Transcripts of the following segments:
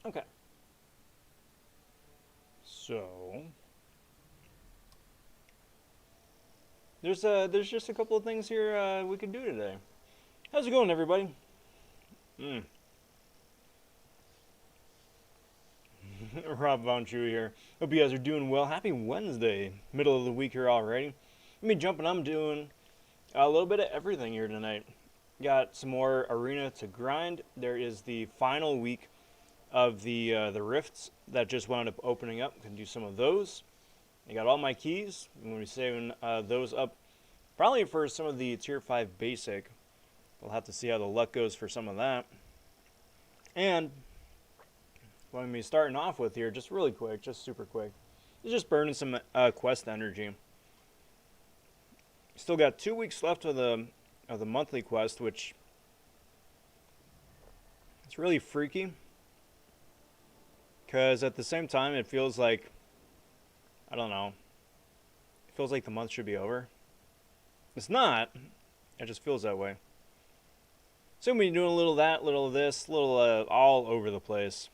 Okay. So there's just a couple of things here we could do today. How's it going, everybody? Mm. Rob vonShoe here. Hope you guys are doing well. Happy Wednesday, middle of the week here already. Let me jumping. I'm doing a little bit of everything here tonight. Got some more arena to grind. There is the final week of the rifts that just wound up opening up. Can do some of those. I got all my keys. I'm going to be saving those up probably for some of the tier 5 basic. We'll have to see how the luck goes for some of that. And what I'm going to be starting off with here, just really quick, just super quick, is just burning some quest energy. Still got 2 weeks left of the monthly quest, which it's really freaky. Because at the same time, it feels like, I don't know, it feels like the month should be over. It's not. It just feels that way. So I'm going to be doing a little of that, little of this, little all over the place.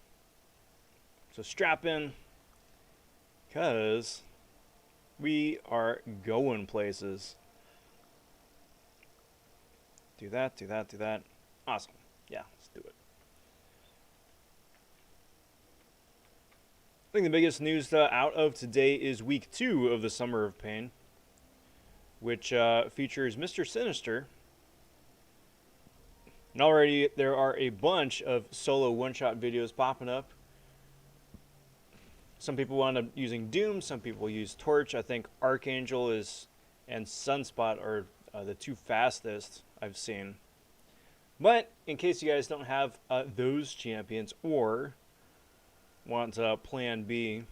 So strap in, because we are going places. Do that, do that, do that. Awesome. Yeah, let's do it. I think the biggest news out of today is week 2 of the Summer of Pain, which features Mr. Sinister. And already there are a bunch of solo one-shot videos popping up. Some people wound up using Doom, some people use Torch. I think Archangel and Sunspot are the 2 fastest I've seen. But in case you guys don't have those champions or want plan B,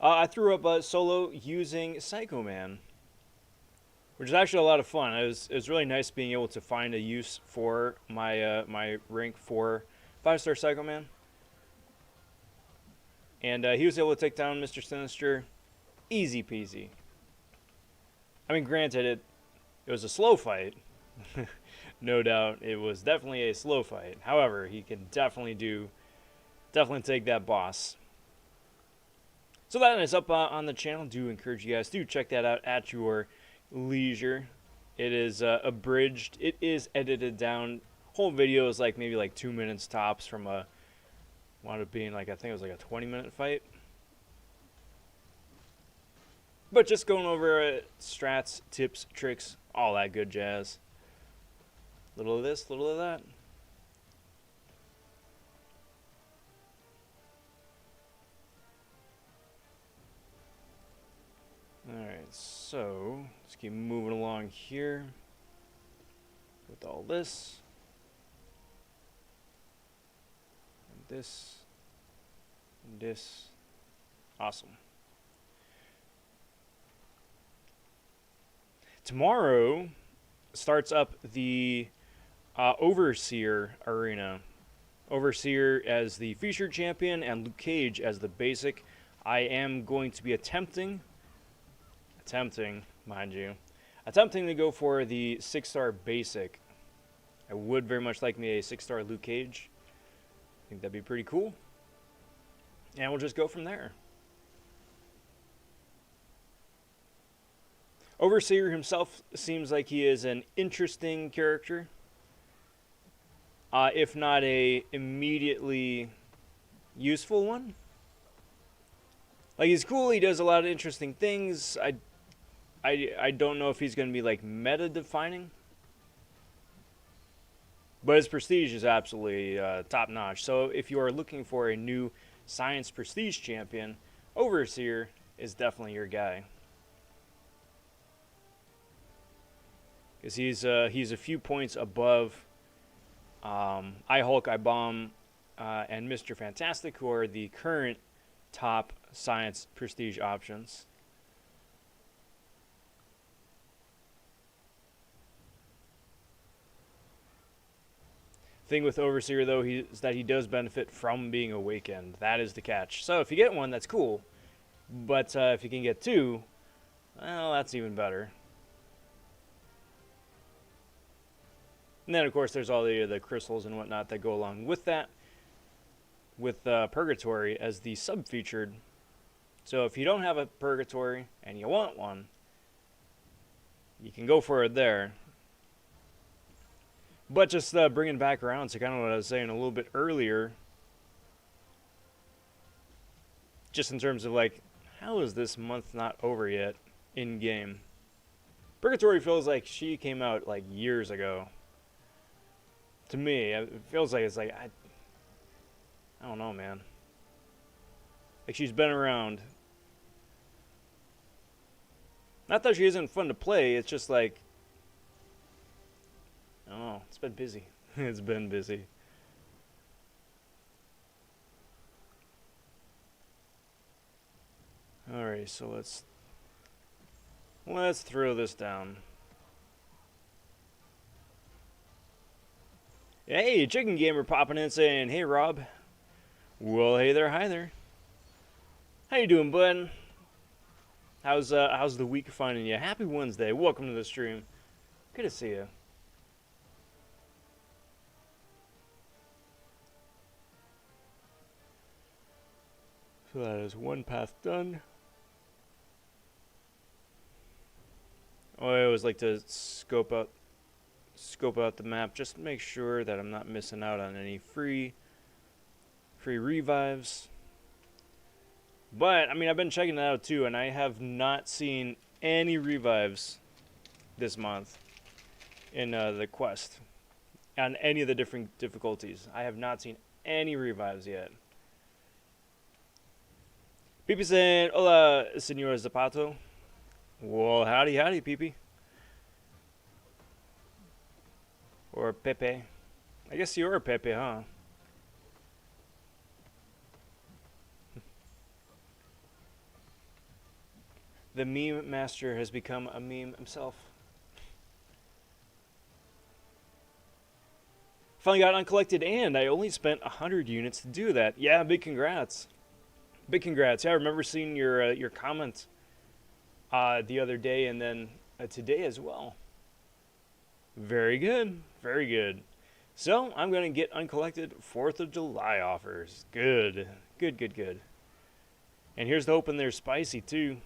I threw up solo using Psycho Man, which is actually a lot of fun. It was really nice being able to find a use for my my rank 4 5-star Psycho Man. And he was able to take down Mr. Sinister easy peasy. I mean, granted, it was a slow fight. No doubt, it was definitely a slow fight. However, he can definitely take that boss. So that is up on the channel. Do encourage you guys to check that out at your leisure. It is abridged. It is edited down. Whole video is like maybe like 2 minutes tops from a wound up being like, I think it was like a 20-minute fight. But just going over strats, tips, tricks, all that good jazz. Little of this, little of that. Alright, so let's keep moving along here with all this. And this. And this. Awesome. Tomorrow starts up the Overseer arena. Overseer as the featured champion and Luke Cage as the basic. I am going to be attempting, mind you, to go for the 6-star basic. I would very much like me a 6-star Luke Cage. I think that'd be pretty cool. And we'll just go from there. Overseer himself seems like he is an interesting character. If not a immediately useful one. Like, he's cool, he does a lot of interesting things. I don't know if he's going to be like meta defining. But his prestige is absolutely top notch. So if you are looking for a new science prestige champion, Overseer is definitely your guy. Because he's a few points above iHulk, iBomb, and Mr. Fantastic, who are the current top science prestige options. Thing with Overseer, though, is that he does benefit from being awakened. That is the catch. So if you get one, that's cool. But if you can get 2, well, that's even better. And then, of course, there's all the crystals and whatnot that go along with that. with Purgatory as the sub-featured. So if you don't have a Purgatory and you want one, you can go for it there. But just bringing back around to kind of what I was saying a little bit earlier, just in terms of like, how is this month not over yet in game? Purgatory feels like she came out like years ago. To me, it feels like it's like I don't know, man. Like she's been around. Not that she isn't fun to play. It's just like I don't know. It's been busy. It's been busy. Alright, so let's throw this down. Hey, Chicken Gamer popping in saying, "Hey Rob." Well, hey there, hi there. How you doing, bud? How's the week finding you? Happy Wednesday. Welcome to the stream. Good to see you. So that is one path done. Oh, I always like to scope out the map just to make sure that I'm not missing out on any free revives. But I mean, I've been checking it out too, and I have not seen any revives this month in the quest on any of the different difficulties. I have not seen any revives yet. Pepe saying, "Hola, Senor Zapato." Well, howdy, howdy, Pepe. Or Pepe. I guess you're a Pepe, huh? The meme master has become a meme himself. Finally got uncollected, and I only spent 100 units to do that. Yeah, big congrats. Big congrats. Yeah, I remember seeing your comment the other day, and then today as well. Very good. Very good. So, I'm going to get uncollected 4th of July offers. Good. Good, good, good. And here's the hoping they're spicy, too.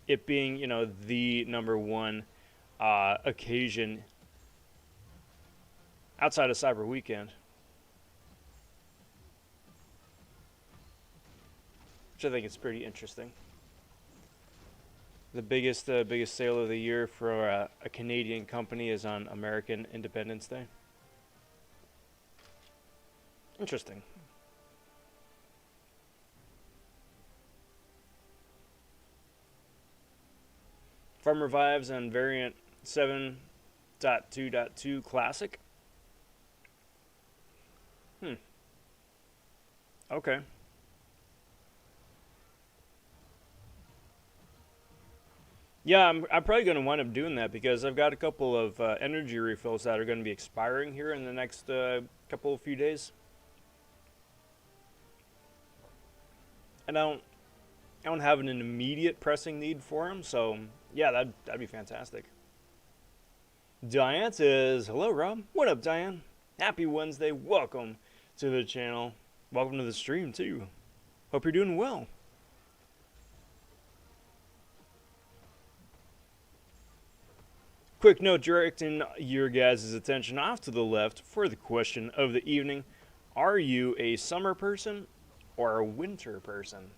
It being, you know, the #1 occasion outside of Cyber Weekend. Which I think is pretty interesting. The biggest sale of the year for a Canadian company is on American Independence Day. Interesting. Farm Revives and variant 7.2.2 Classic. Okay. Yeah, I'm probably going to wind up doing that because I've got a couple of energy refills that are going to be expiring here in the next few days. And I don't have an immediate pressing need for them, so yeah, that'd be fantastic. Diane says, "Hello, Rob. What up, Diane? Happy Wednesday. Welcome to the channel. Welcome to the stream, too. Hope you're doing well." Quick note directing your guys' attention off to the left for the question of the evening. Are you a summer person or a winter person?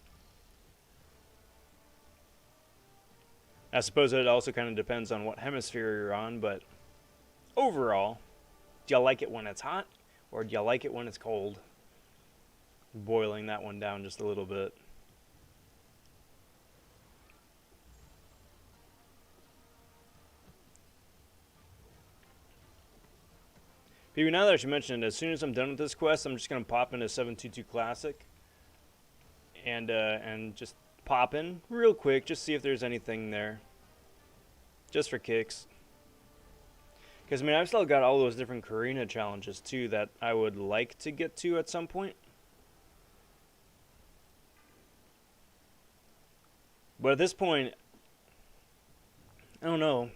I suppose it also kind of depends on what hemisphere you're on, but overall, do you like it when it's hot or do you like it when it's cold? Boiling that one down just a little bit. Maybe now that you mentioned it, as soon as I'm done with this quest, I'm just going to pop into 722 Classic and just pop in real quick, just see if there's anything there. Just for kicks. Because, I mean, I've still got all those different Karina challenges, too, that I would like to get to at some point. But at this point, I don't know.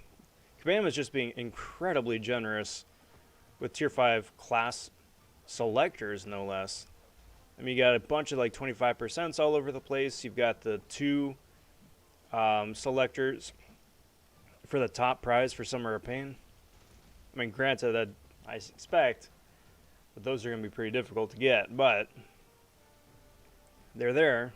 Kabam is just being incredibly generous with Tier 5 class selectors, no less. I mean, you got a bunch of like 25% all over the place. You've got the two selectors for the top prize for Summer of Pain. I mean, granted, that I expect that those are going to be pretty difficult to get, but they're there.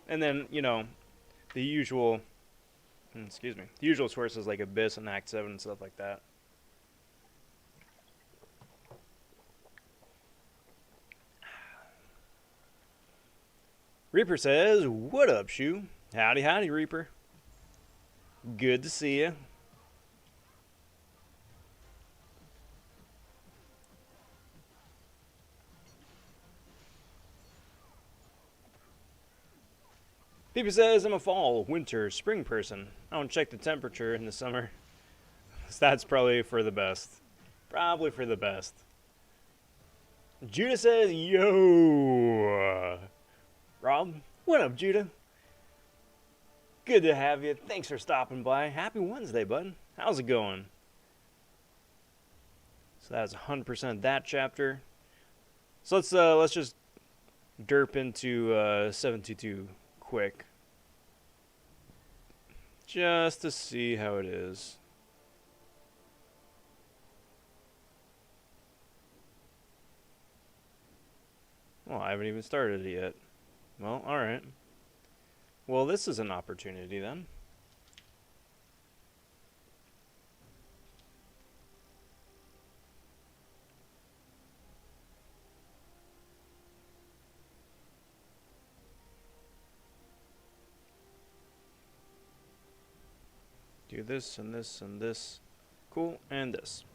And then, you know, the usual, the usual sources like Abyss and Act 7 and stuff like that. Reaper says, "What up, Shoe? Howdy, howdy, Reaper. Good to see you." People says, "I'm a fall, winter, spring person. I don't check the temperature in the summer." So that's probably for the best. Probably for the best. Judah says, "Yo." Rob, what up, Judah? Good to have you. Thanks for stopping by. Happy Wednesday, bud. How's it going? So that's 100% that chapter. So let's just derp into 722 quick, just to see how it is. Well, I haven't even started it yet. Well, alright. Well, this is an opportunity then. Do this and this and this. Cool, and this.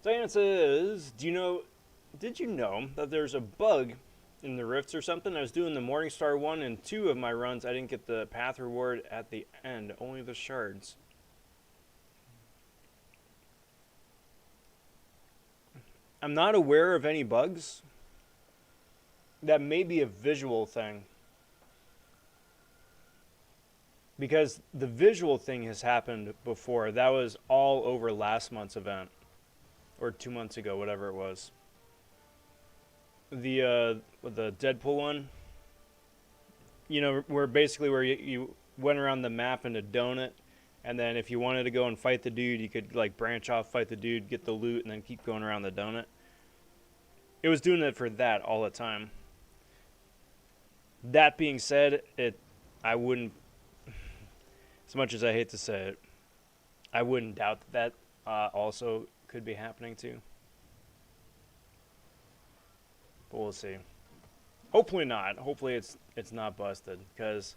Diana says, did you know that there's a bug in the rifts or something? I was doing the Morningstar 1 and 2 of my runs. I didn't get the path reward at the end, only the shards. I'm not aware of any bugs. That may be a visual thing. Because the visual thing has happened before. That was all over last month's event. Or 2 months ago, whatever it was. The Deadpool one, you know, where you went around the map in a donut, and then if you wanted to go and fight the dude, you could like branch off, fight the dude, get the loot, and then keep going around the donut. It was doing it for that all the time. That being said, I wouldn't, as much as I hate to say it, I wouldn't doubt that also could be happening too. But we'll see. Hopefully not. Hopefully it's not busted, because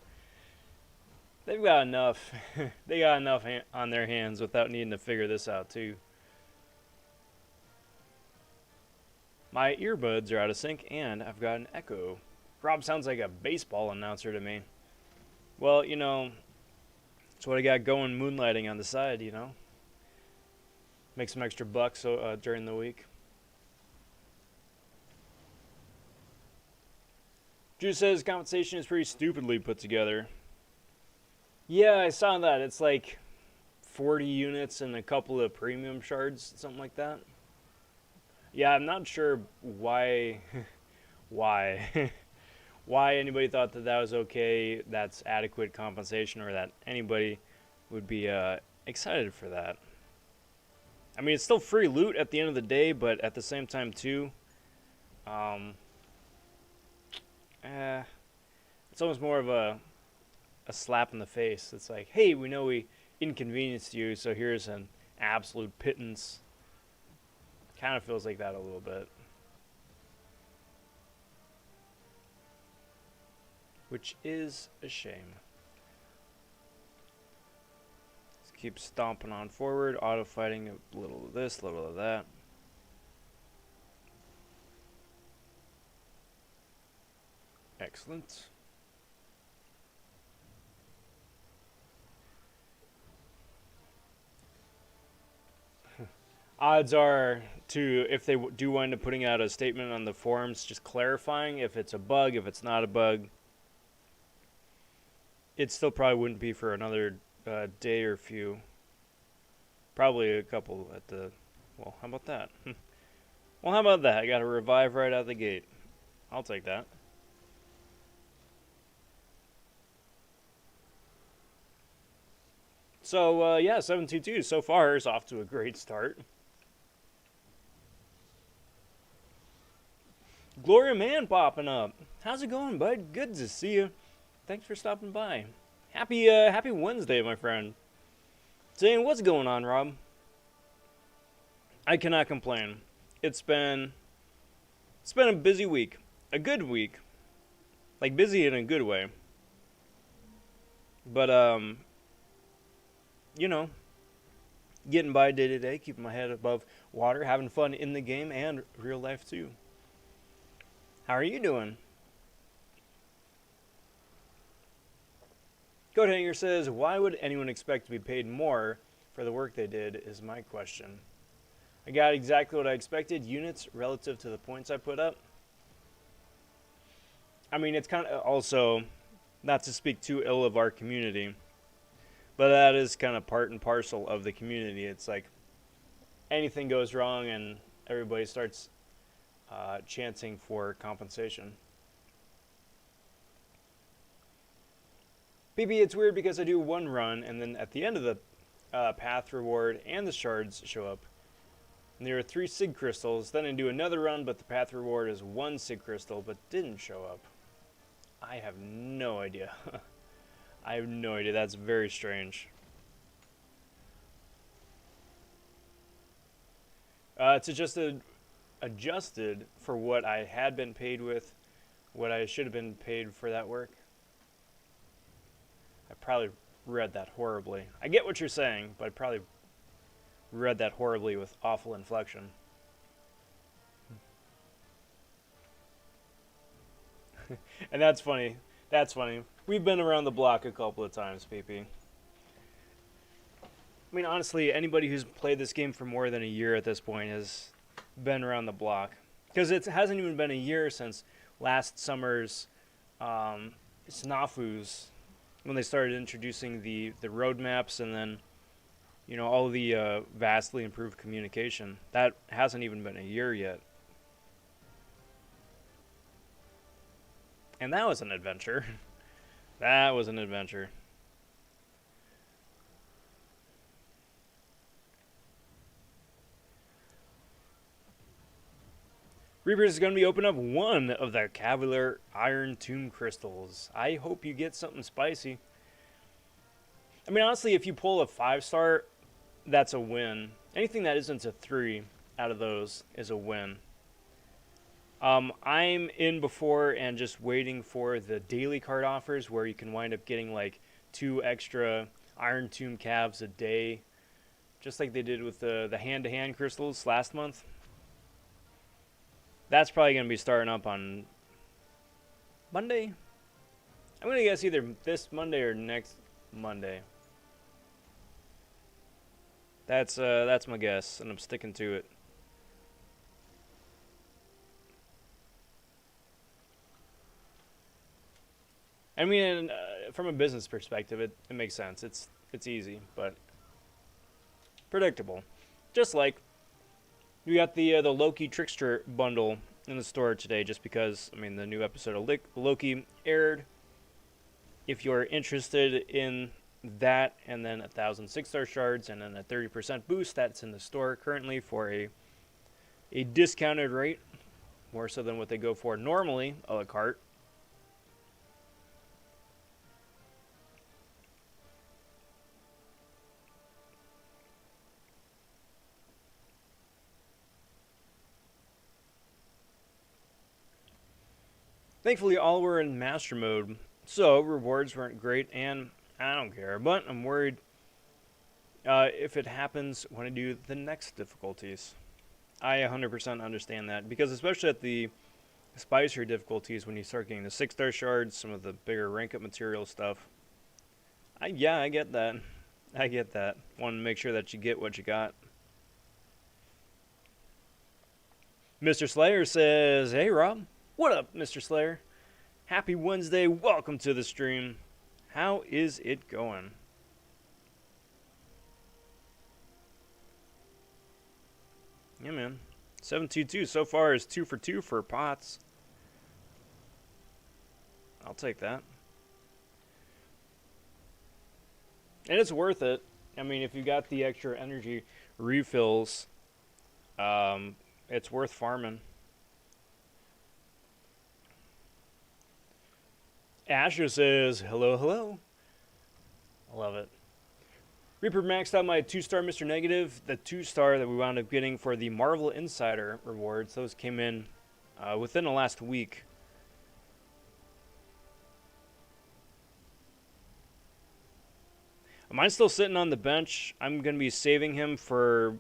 they've got enough. They got enough on their hands without needing to figure this out too. My earbuds are out of sync, and I've got an echo. Rob sounds like a baseball announcer to me. Well, you know, that's what I got going, moonlighting on the side. You know, make some extra bucks during the week. Drew says compensation is pretty stupidly put together. Yeah, I saw that. It's like 40 units and a couple of premium shards, something like that. Yeah, I'm not sure why why anybody thought that that was okay, that's adequate compensation, or that anybody would be excited for that. I mean, it's still free loot at the end of the day, but at the same time too, it's almost more of a slap in the face. It's like, hey, we know we inconvenienced you, so here's an absolute pittance. Kind of feels like that a little bit. Which is a shame. Let's keep stomping on forward, auto fighting, a little of this, a little of that. Excellent. Odds are, if they do wind up putting out a statement on the forums, just clarifying if it's a bug, if it's not a bug, it still probably wouldn't be for another day or few. Probably a couple at the... Well, how about that? Well, how about that? I got a revive right out the gate. I'll take that. So, yeah, 722 so far is off to a great start. Gloria Man popping up. How's it going, bud? Good to see you. Thanks for stopping by. Happy Wednesday, my friend. Saying, what's going on, Rob? I cannot complain. It's been a busy week. A good week. Like, busy in a good way. But, you know, getting by day to day, keeping my head above water, having fun in the game and real life, too. How are you doing? Goat Hanger says, why would anyone expect to be paid more for the work they did is my question. I got exactly what I expected, units relative to the points I put up. I mean, it's kind of also, not to speak too ill of our community, but that is kind of part and parcel of the community. It's like anything goes wrong and everybody starts chanting for compensation. BB, it's weird because I do one run and then at the end of the path reward and the shards show up. And there are 3 Sig Crystals. Then I do another run, but the path reward is 1 Sig Crystal, but didn't show up. I have no idea. I have no idea. That's very strange. It's adjusted for what I had been paid with, what I should have been paid for that work. I probably read that horribly. I get what you're saying, but I probably read that horribly with awful inflection. And that's funny. That's funny. We've been around the block a couple of times, PP. I mean, honestly, anybody who's played this game for more than a year at this point has been around the block. Because it hasn't even been a year since last summer's snafus, when they started introducing the roadmaps and then, you know, all the vastly improved communication. That hasn't even been a year yet. And that was an adventure. That was an adventure. Reapers is going to be opening up 1 of the Cavalier Iron Tomb Crystals. I hope you get something spicy. I mean, honestly, if you pull a 5-star, that's a win. Anything that isn't a 3 out of those is a win. I'm in before and just waiting for the daily card offers where you can wind up getting like 2 extra Iron Tomb calves a day, just like they did with the hand-to-hand crystals last month. That's probably going to be starting up on Monday. I'm going to guess either this Monday or next Monday. That's my guess, and I'm sticking to it. I mean, from a business perspective, it makes sense. It's easy, but predictable. Just like we got the Loki Trickster bundle in the store today, just because, I mean, the new episode of Loki aired. If you're interested in that, and then 1,000 6-star shards, and then a 30% boost, that's in the store currently for a discounted rate, more so than what they go for normally, a la carte. Thankfully, all were in master mode, so rewards weren't great, and I don't care. But I'm worried if it happens when I do the next difficulties. I 100% understand that, because especially at the spicier difficulties, when you start getting the 6-star shards, some of the bigger rank-up material stuff. I get that. I get that. Want to make sure that you get what you got. Mr. Slayer says, hey, Rob. What up, Mr. Slayer? Happy Wednesday. Welcome to the stream. How is it going? Yeah, man. 722 so far is 2 for 2 for pots. I'll take that. And it's worth it. I mean, if you got the extra energy refills, it's worth farming. Asher says, hello, hello. I love it. Reaper maxed out my 2-star Mr. Negative, the 2-star that we wound up getting for the Marvel Insider rewards. Those came in within the last week. Mine's still sitting on the bench. I'm going to be saving him for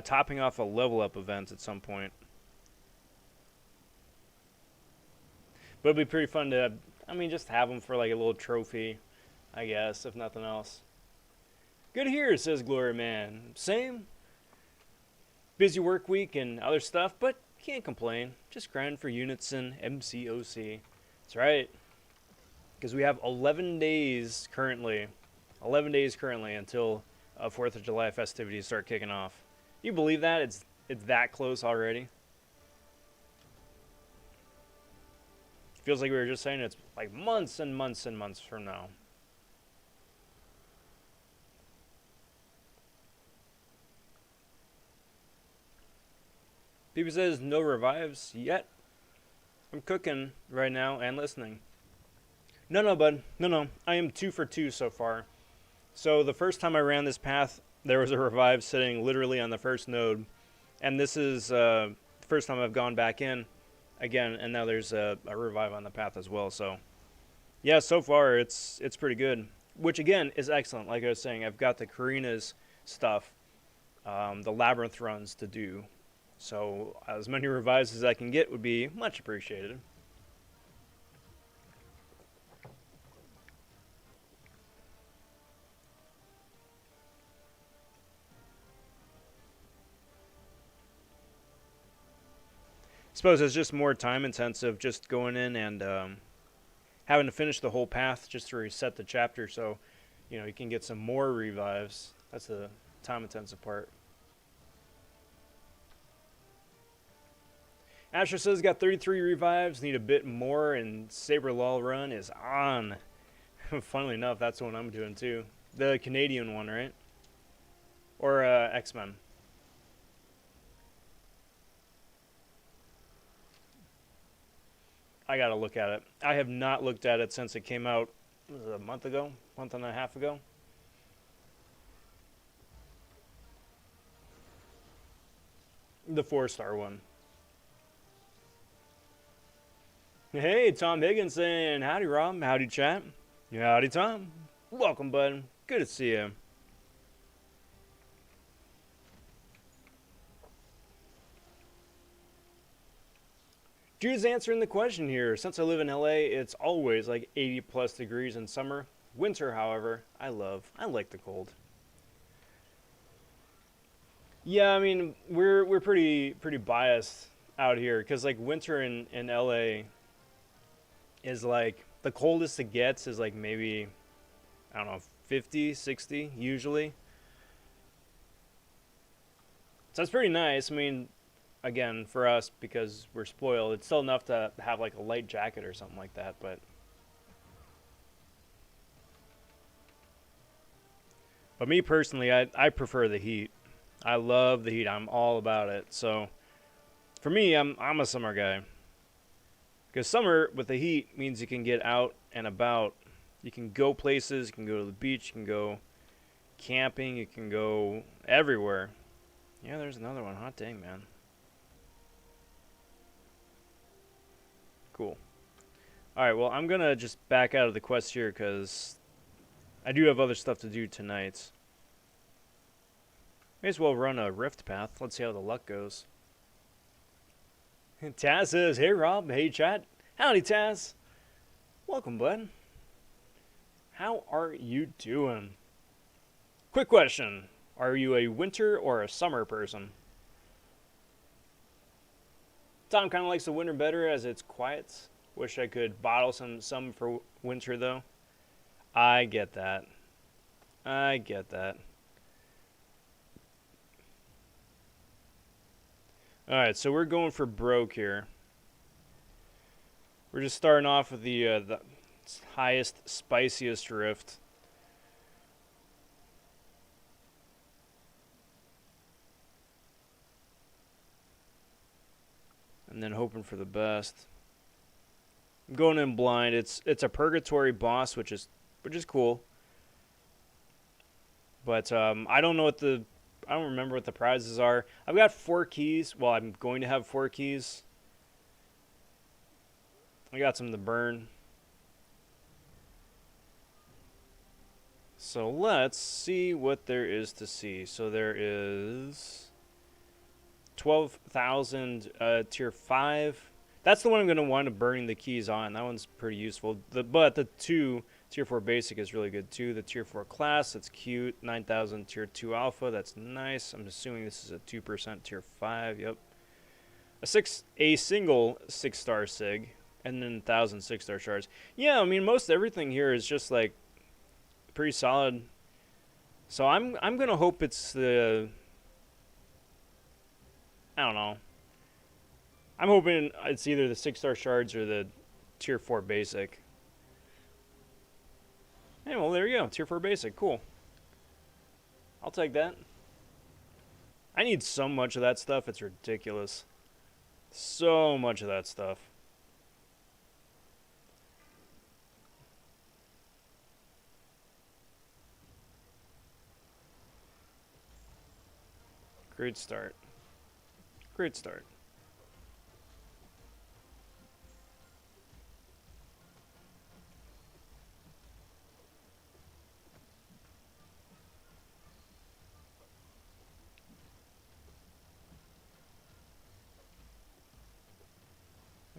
topping off a level up event at some point. But it'll be pretty fun to, I mean, just have him for like a little trophy, I guess, if nothing else. Good here, says Glory Man. Same. Busy work week and other stuff, but can't complain. Just grind for units and MCOC. That's right. Because we have 11 days currently. 11 days currently until 4th of July festivities start kicking off. You believe that? It's that close already? Feels like we were just saying it's like months and months and months from now. People says no revives yet. I'm cooking right now and listening. No, bud. No. I am 2 for 2 so far. So the first time I ran this path, there was a revive sitting literally on the first node. And this is the first time I've gone back in again, and now there's a revive on the path as well. So yeah, so far it's pretty good. Which again is excellent. Like I was saying, I've got the Karina's stuff, the labyrinth runs to do. So as many revives as I can get would be much appreciated. Suppose it's just more time intensive just going in and having to finish the whole path just to reset the chapter, so you know you can get some more revives. That's the time intensive part. Asher says got 33 revives, need a bit more, and Saber Law run is on. Funnily enough, that's the one I'm doing too. The Canadian one, right? Or X-Men. I gotta look at it. I have not looked at it since it came out, was it a month ago? Month and a half ago? The 4-star one. Hey, Tom Higgins saying, howdy, Rob. Howdy, chat. Howdy, Tom. Welcome, bud. Good to see you. Jude's answering the question here. Since I live in LA, it's always like 80 plus degrees in summer. Winter, however, I like the cold. Yeah, I mean, we're pretty biased out here because like winter in LA is like the coldest it gets is like maybe, I don't know, 50, 60 usually. So that's pretty nice. I mean, again, for us, because we're spoiled, it's still enough to have like a light jacket or something like that, but me personally, I prefer the heat. I love the heat. I'm all about it. So for me, I'm a summer guy. Because summer with the heat means you can get out and about. You can go places, you can go to the beach, you can go camping, you can go everywhere. Yeah, there's another one. Hot dang, man. Cool. Alright, well, I'm going to just back out of the quest here because I do have other stuff to do tonight. May as well run a rift path. Let's see how the luck goes. Taz says, hey, Rob. Hey, chat. Howdy, Taz. Welcome, bud. How are you doing? Quick question. Are you a winter or a summer person? Tom kind of likes the winter better as it's quiet. Wish I could bottle some for winter, though. I get that. I get that. Alright, so we're going for broke here. We're just starting off with the highest, spiciest rift. And then hoping for the best. I'm going in blind. It's a purgatory boss, which is cool. But I don't know I don't remember what the prizes are. I've got 4 keys. Well, I'm going to have 4 keys. I got some to burn. So let's see what there is to see. So there is 12,000 tier 5. That's the one I'm going to wind up burning the keys on. That one's pretty useful. But the 2 tier 4 basic is really good too. The tier 4 class, that's cute. 9,000 tier 2 alpha, that's nice. I'm assuming this is a 2% tier 5. Yep. A single 6-star sig, and then 1,000 6-star shards. Yeah, I mean most everything here is just like pretty solid. So I'm gonna hope it's the, I don't know. I'm hoping it's either the 6-star shards or the tier 4 basic. Hey, well there you go, tier 4 basic, cool. I'll take that. I need so much of that stuff, it's ridiculous. So much of that stuff. Great start. Great start.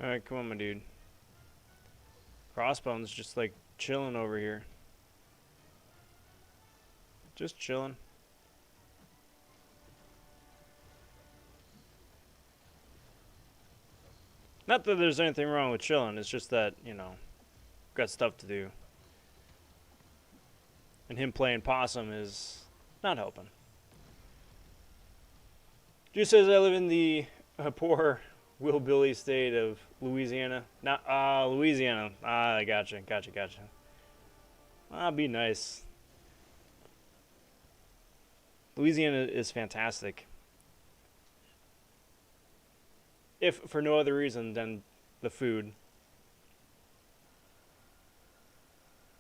Alright, come on, my dude. Crossbone's just like chilling over here. Just chilling. Not that there's anything wrong with chilling, it's just that, you know, got stuff to do. And him playing possum is not helping. Juice says I live in the poor Willbilly state of Louisiana. Not, Louisiana. I gotcha. Be nice. Louisiana is fantastic. If for no other reason than the food.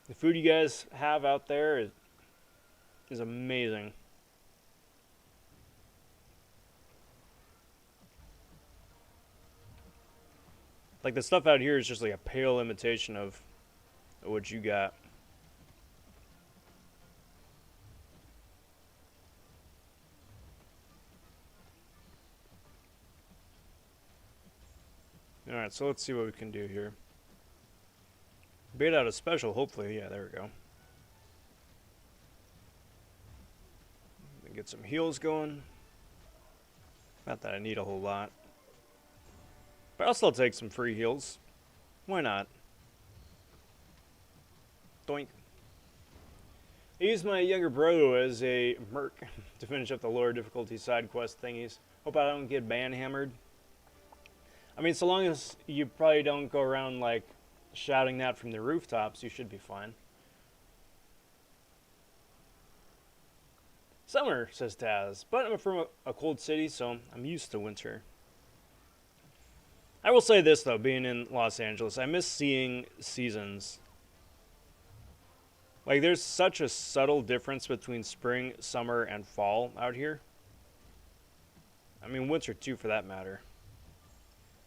The food you guys have out there is amazing. Like the stuff out here is just like a pale imitation of what you got. Alright, so let's see what we can do here. Bait out a special, hopefully. Yeah, there we go. Get some heals going. Not that I need a whole lot. But I'll still take some free heals. Why not? Doink. I used my younger brother as a merc to finish up the lower difficulty side quest thingies. Hope I don't get ban-hammered. I mean, so long as you probably don't go around, like, shouting that from the rooftops, you should be fine. Summer, says Taz, but I'm from a cold city, so I'm used to winter. I will say this, though, being in Los Angeles, I miss seeing seasons. Like, there's such a subtle difference between spring, summer, and fall out here. I mean, winter, too, for that matter.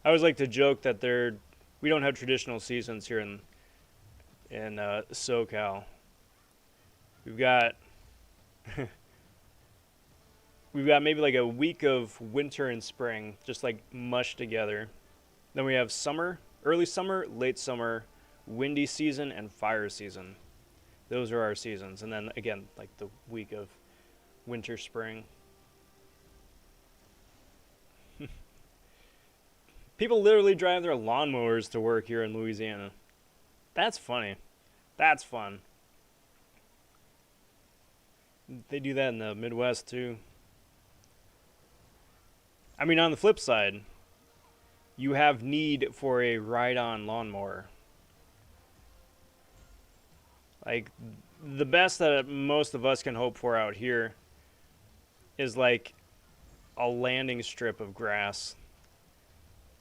I always like to joke that we don't have traditional seasons here in SoCal. We've got maybe like a week of winter and spring just like mushed together. Then we have summer, early summer, late summer, windy season, and fire season. Those are our seasons. And then again, like the week of winter, spring. People literally drive their lawnmowers to work here in Louisiana. That's funny. That's fun. They do that in the Midwest too. I mean, on the flip side, you have need for a ride-on lawnmower. Like, the best that most of us can hope for out here is like a landing strip of grass.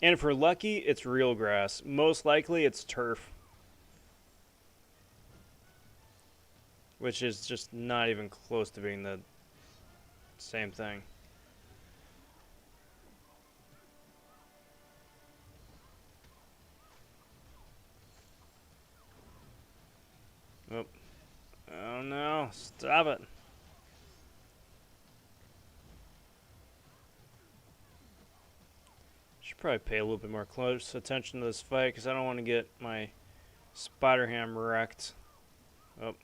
And if we're lucky, it's real grass. Most likely, it's turf. Which is just not even close to being the same thing. Oh, oh no, stop it. Should probably pay a little bit more close attention to this fight because I don't want to get my spider ham wrecked. Oh.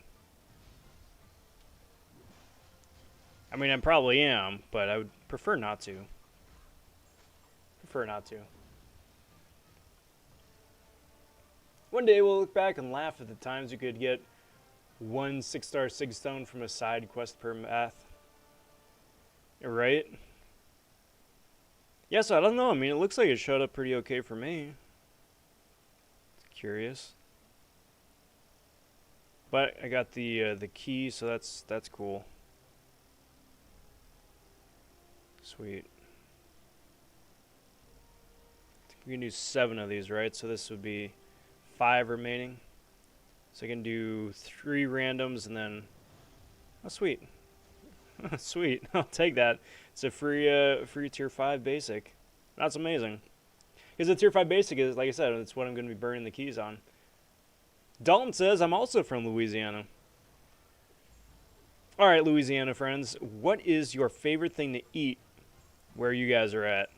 I mean, I probably am, but I would prefer not to. Prefer not to. One day we'll look back and laugh at the times you could get one 6-star sig stone from a side quest per path. Right? Yeah, so I don't know. I mean, it looks like it showed up pretty okay for me. Curious. But I got the key, so that's cool. Sweet. We can do 7 of these, right? So this would be 5 remaining. So I can do 3 randoms and then... Oh, sweet. Sweet. I'll take that. It's a free tier 5 basic. That's amazing. Because the tier 5 basic is, like I said, it's what I'm going to be burning the keys on. Dalton says, I'm also from Louisiana. Alright, Louisiana friends. What is your favorite thing to eat where you guys are at?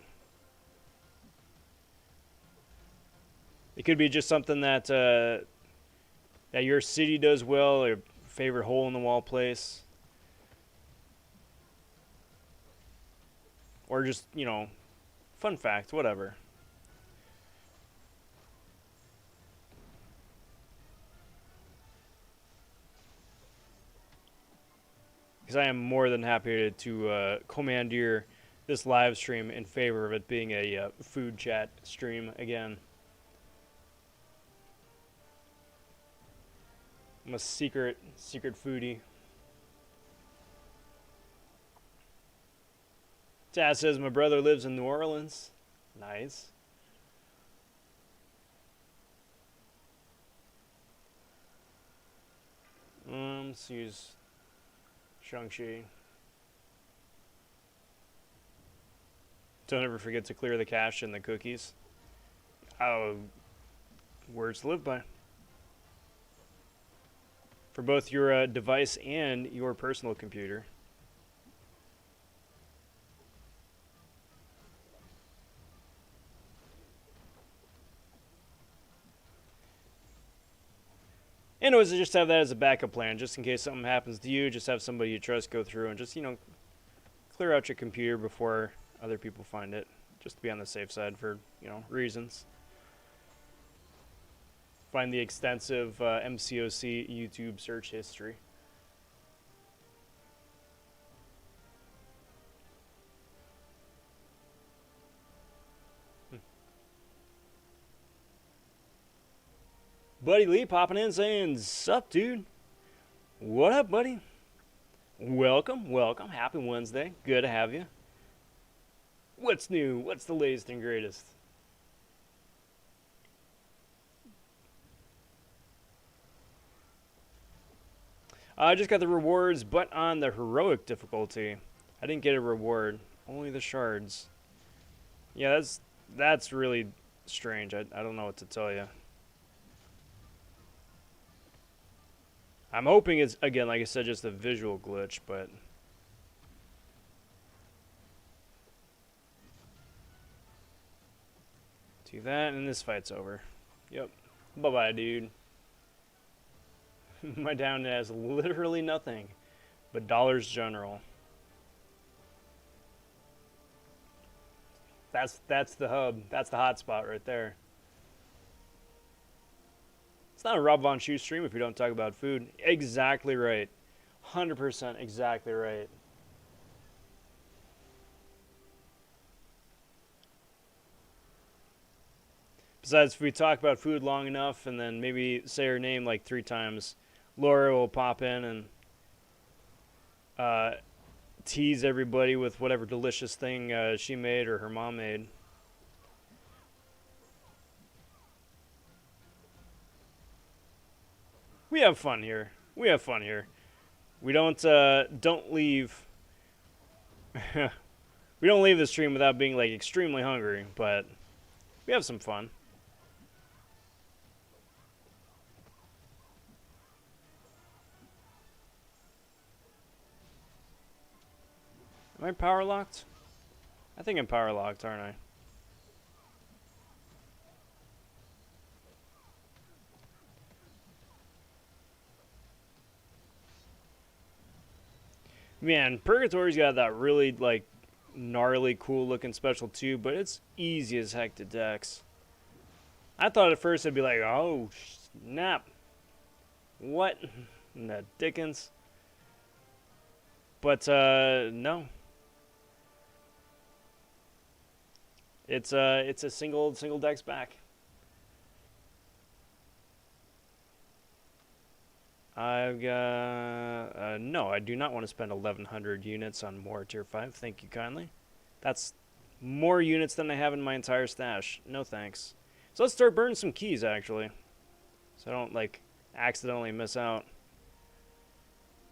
It could be just something that that your city does well, or favorite hole in the wall place. Or just, you know, fun fact, whatever. Because I am more than happy to commandeer this live stream in favor of it being a food chat stream again. I'm a secret foodie. Taz says my brother lives in New Orleans. Nice. Let's use Shang-Chi. Don't ever forget to clear the cache and the cookies. Oh, words to live by. For both your device and your personal computer. And always just have that as a backup plan, just in case something happens to you. Just have somebody you trust go through and just, you know, clear out your computer before other people find it. Just to be on the safe side for, you know, reasons. Find the extensive MCOC YouTube search history. Buddy Lee popping in saying, sup, dude? What up, buddy? Welcome, welcome. Happy Wednesday. Good to have you. What's new? What's the latest and greatest? I just got the rewards, but on the heroic difficulty. I didn't get a reward. Only the shards. Yeah, that's really strange. I don't know what to tell you. I'm hoping it's, again, like I said, just a visual glitch, but... Do that, and this fight's over. Yep. Bye-bye, dude. My down has literally nothing but Dollars General. That's the hub. That's the hotspot right there. It's not a Rob vonShoe stream if we don't talk about food. Exactly right. 100% exactly right. Besides, if we talk about food long enough and then maybe say her name like 3 times, Laura will pop in and uh, tease everybody with whatever delicious thing she made or her mom made. We have fun here. We have fun here. We don't leave we don't leave the stream without being like extremely hungry, but we have some fun. Am I power locked? I think I'm power locked, aren't I? Man, Purgatory's got that really like gnarly, cool looking special too, but it's easy as heck to dex. I thought at first it'd be like, oh snap, what in the dickens? But no, it's a single dex back. I've got no, I do not want to spend 1,100 units on more tier 5. Thank you kindly. That's more units than I have in my entire stash. No thanks. So let's start burning some keys actually, so I don't like accidentally miss out.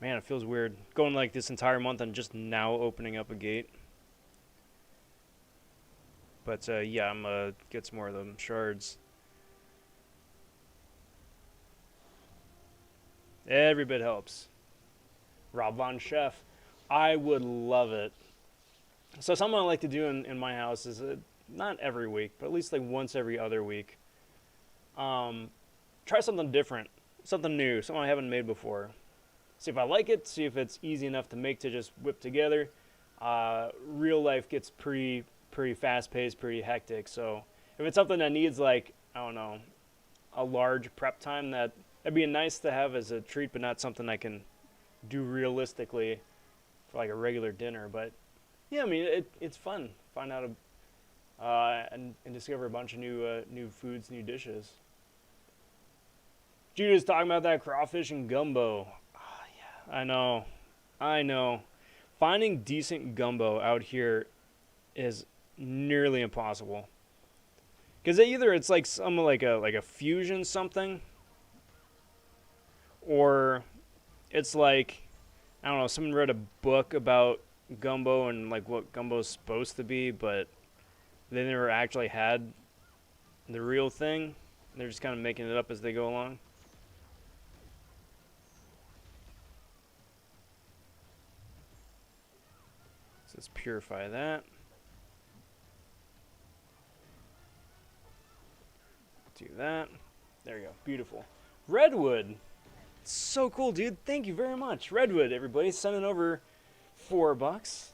Man, it feels weird going like this entire month and just now opening up a gate. But yeah, I'm gonna get some more of them shards. Every bit helps. Rob Von Chef. I would love it. So something I like to do in my house is not every week, but at least like once every other week. Try something different, something new, something I haven't made before. See if I like it, see if it's easy enough to make to just whip together. Real life gets pretty fast paced, pretty hectic. So if it's something that needs like, I don't know, a large prep time, that'd be nice to have as a treat, but not something I can do realistically for like a regular dinner. But yeah, I mean it's fun. Find out and discover a bunch of new foods, new dishes. Judah's talking about that crawfish and gumbo. Oh, yeah, I know. Finding decent gumbo out here is nearly impossible. Because either it's like some like a fusion something, or it's like, I don't know, someone wrote a book about gumbo and like what gumbo's supposed to be, but they never actually had the real thing. They're just kind of making it up as they go along. So let's purify that. Do that. There we go. Beautiful. Redwood. So cool, dude. Thank you very much. Redwood, everybody. Sending over $4.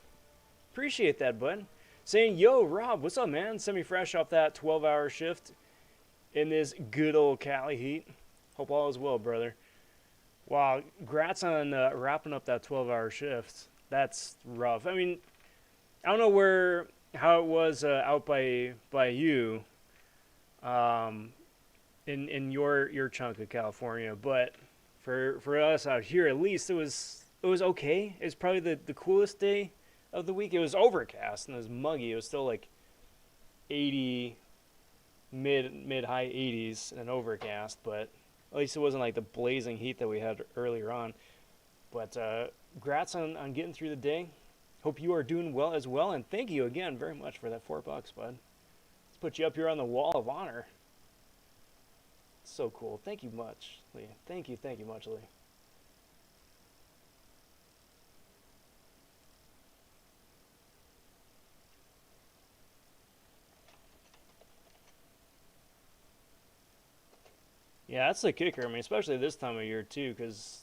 Appreciate that, bud. Saying, yo, Rob, what's up, man? Semi-fresh off that 12-hour shift in this good old Cali heat. Hope all is well, brother. Wow, congrats on wrapping up that 12-hour shift. That's rough. I mean, I don't know how it was out by you, in your chunk of California, but for us out here, at least it was okay. It was probably the coolest day of the week. It was overcast and it was muggy. It was still like 80, mid high 80s and overcast, but at least it wasn't like the blazing heat that we had earlier on. But congrats on getting through the day. Hope you are doing well as well, and thank you again very much for that $4, bud. Let's put you up here on the wall of honor. So cool. Thank you much, Lee. Thank you much, Lee. Yeah, that's the kicker. I mean, especially this time of year too, because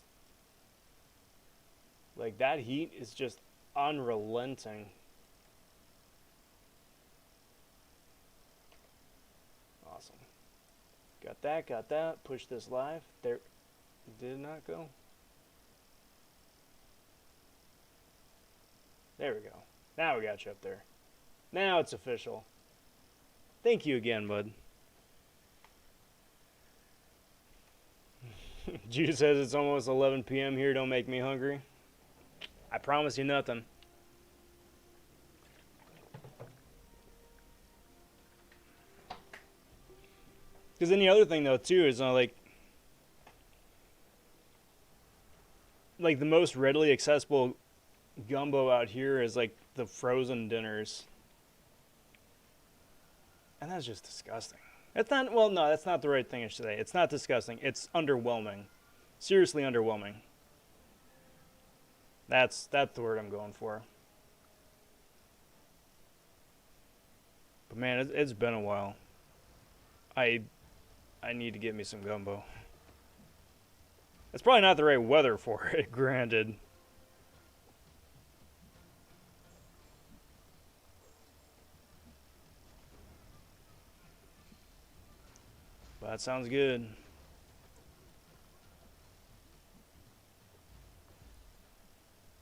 like that heat is just unrelenting. Awesome. Got that. Push this live. There. Did not go. There we go. Now we got you up there. Now it's official. Thank you again, bud. Judah says it's almost 11 p.m. here. Don't make me hungry. I promise you nothing. Because then the other thing though too is like the most readily accessible gumbo out here is like the frozen dinners, and that's just disgusting. It's not. Well, no, that's not the right thing to say. It's not disgusting. It's underwhelming. Seriously underwhelming. That's the word I'm going for. But man, it's been a while. I need to get me some gumbo. It's probably not the right weather for it, granted. But that sounds good.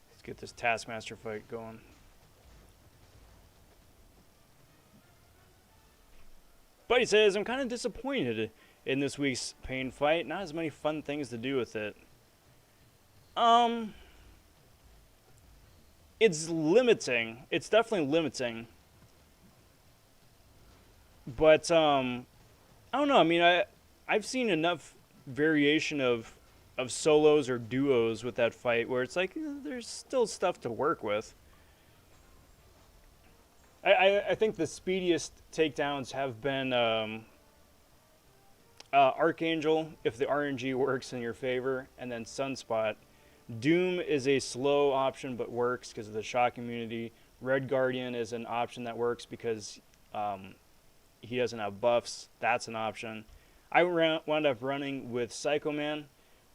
Let's get this Taskmaster fight going. Buddy says, I'm kind of disappointed in this week's pain fight. Not as many fun things to do with it. It's limiting. It's definitely limiting. But, I don't know. I mean, I've seen enough variation of solos or duos with that fight where it's like, there's still stuff to work with. I think the speediest takedowns have been Archangel, if the RNG works in your favor, and then Sunspot. Doom is a slow option but works because of the shock immunity. Red Guardian is an option that works because he doesn't have buffs. That's an option. I wound up running with Psycho Man,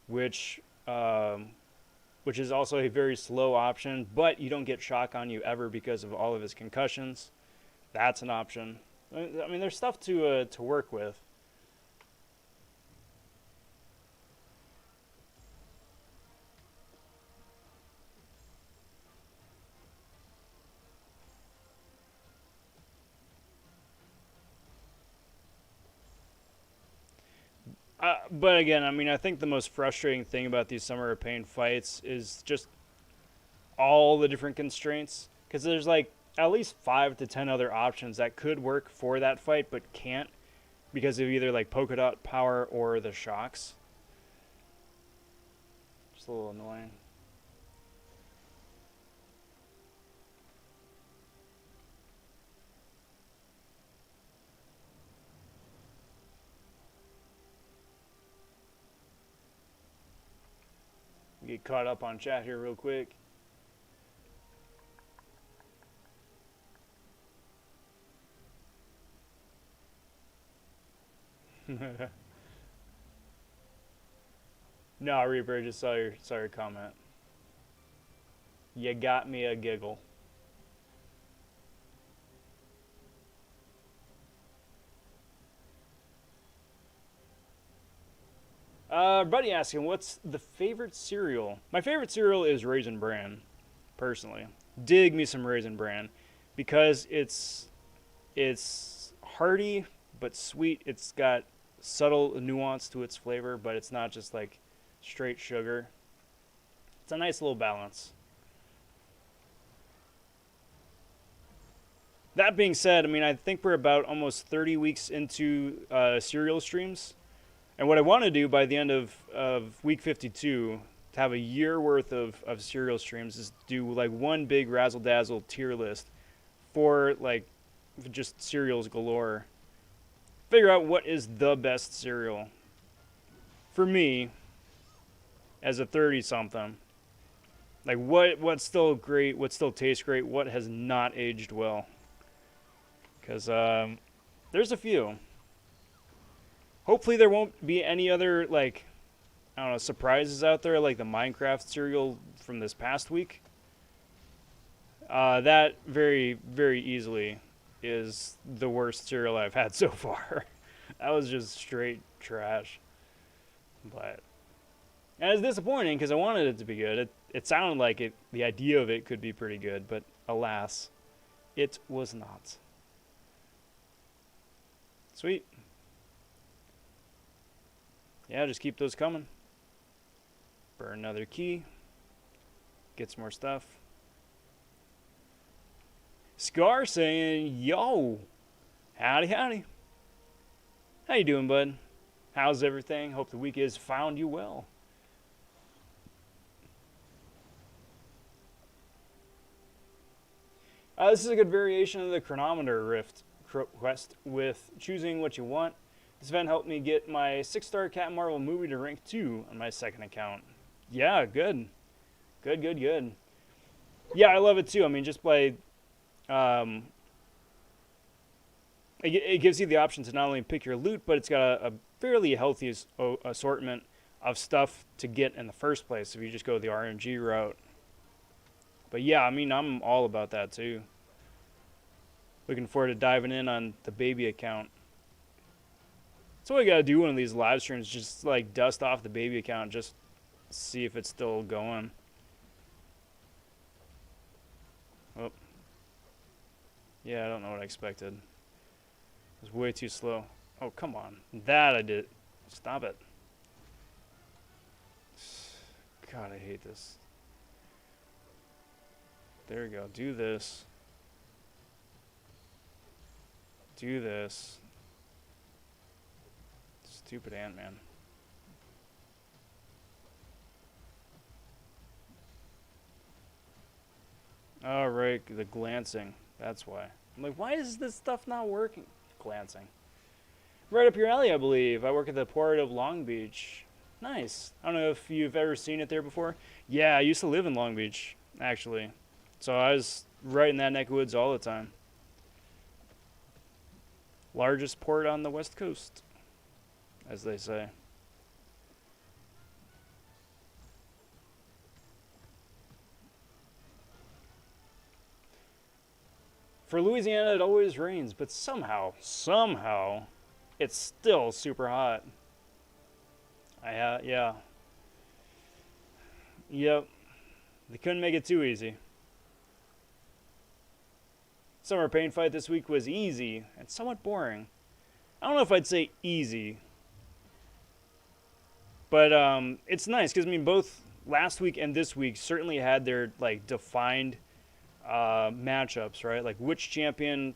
which is also a very slow option, but you don't get shock on you ever because of all of his concussions. That's an option. I mean, there's stuff to work with. But again, I mean, I think the most frustrating thing about these Summer of Pain fights is just all the different constraints. Because there's like at least 5 to 10 other options that could work for that fight, but can't because of either like polka dot power or the shocks. Just a little annoying. Get caught up on chat here real quick. No, Reaper, I just saw your comment. You got me a giggle. Buddy asking, what's the favorite cereal? My favorite cereal is Raisin Bran, personally. Dig me some Raisin Bran, because it's hearty but sweet. It's got subtle nuance to its flavor, but it's not just like straight sugar. It's a nice little balance. That being said, I mean, I think we're about almost 30 weeks into cereal streams. And what I want to do by the end of week 52, to have a year worth of cereal streams, is do like one big razzle dazzle tier list for like just cereals galore. Figure out what is the best cereal for me as a 30-something. Like what's still great, what still tastes great, what has not aged well. Because there's a few. Hopefully there won't be any other, like, I don't know, surprises out there, like the Minecraft cereal from this past week. That very, very easily is the worst cereal I've had so far. That was just straight trash. But and it's disappointing because I wanted it to be good. It sounded like the idea of it could be pretty good, but alas, it was not. Sweet. Yeah, just keep those coming. Burn another key. Get some more stuff. Scar saying, yo, howdy, howdy. How you doing, bud? How's everything? Hope the week has found you well. This is a good variation of the Chronometer Rift quest with choosing what you want. This event helped me get my 6-star Captain Marvel movie to rank 2 on my second account. Yeah, good. Good. Yeah, I love it too. I mean, just by... it gives you the option to not only pick your loot, but it's got a fairly healthy assortment of stuff to get in the first place if you just go the RNG route. But yeah, I mean, I'm all about that too. Looking forward to diving in on the baby account. That's what I gotta do one of these live streams, just like dust off the baby account, just see if it's still going. Oh. Yeah, I don't know what I expected. It was way too slow. Oh, come on. That I did. Stop it. God, I hate this. There we go. Do this. Do this. Stupid Ant-Man. Oh, right. The glancing. That's why. I'm like, why is this stuff not working? Glancing. Right up your alley, I believe. I work at the Port of Long Beach. Nice. I don't know if you've ever seen it there before. Yeah, I used to live in Long Beach, actually. So I was right in that neck of woods all the time. Largest port on the West Coast, as they say. For Louisiana, it always rains, but somehow, it's still super hot. Yeah. Yep. They couldn't make it too easy. Summer pain fight this week was easy and somewhat boring. I don't know if I'd say easy, but it's nice because I mean both last week and this week certainly had their like defined matchups, right? Like which champion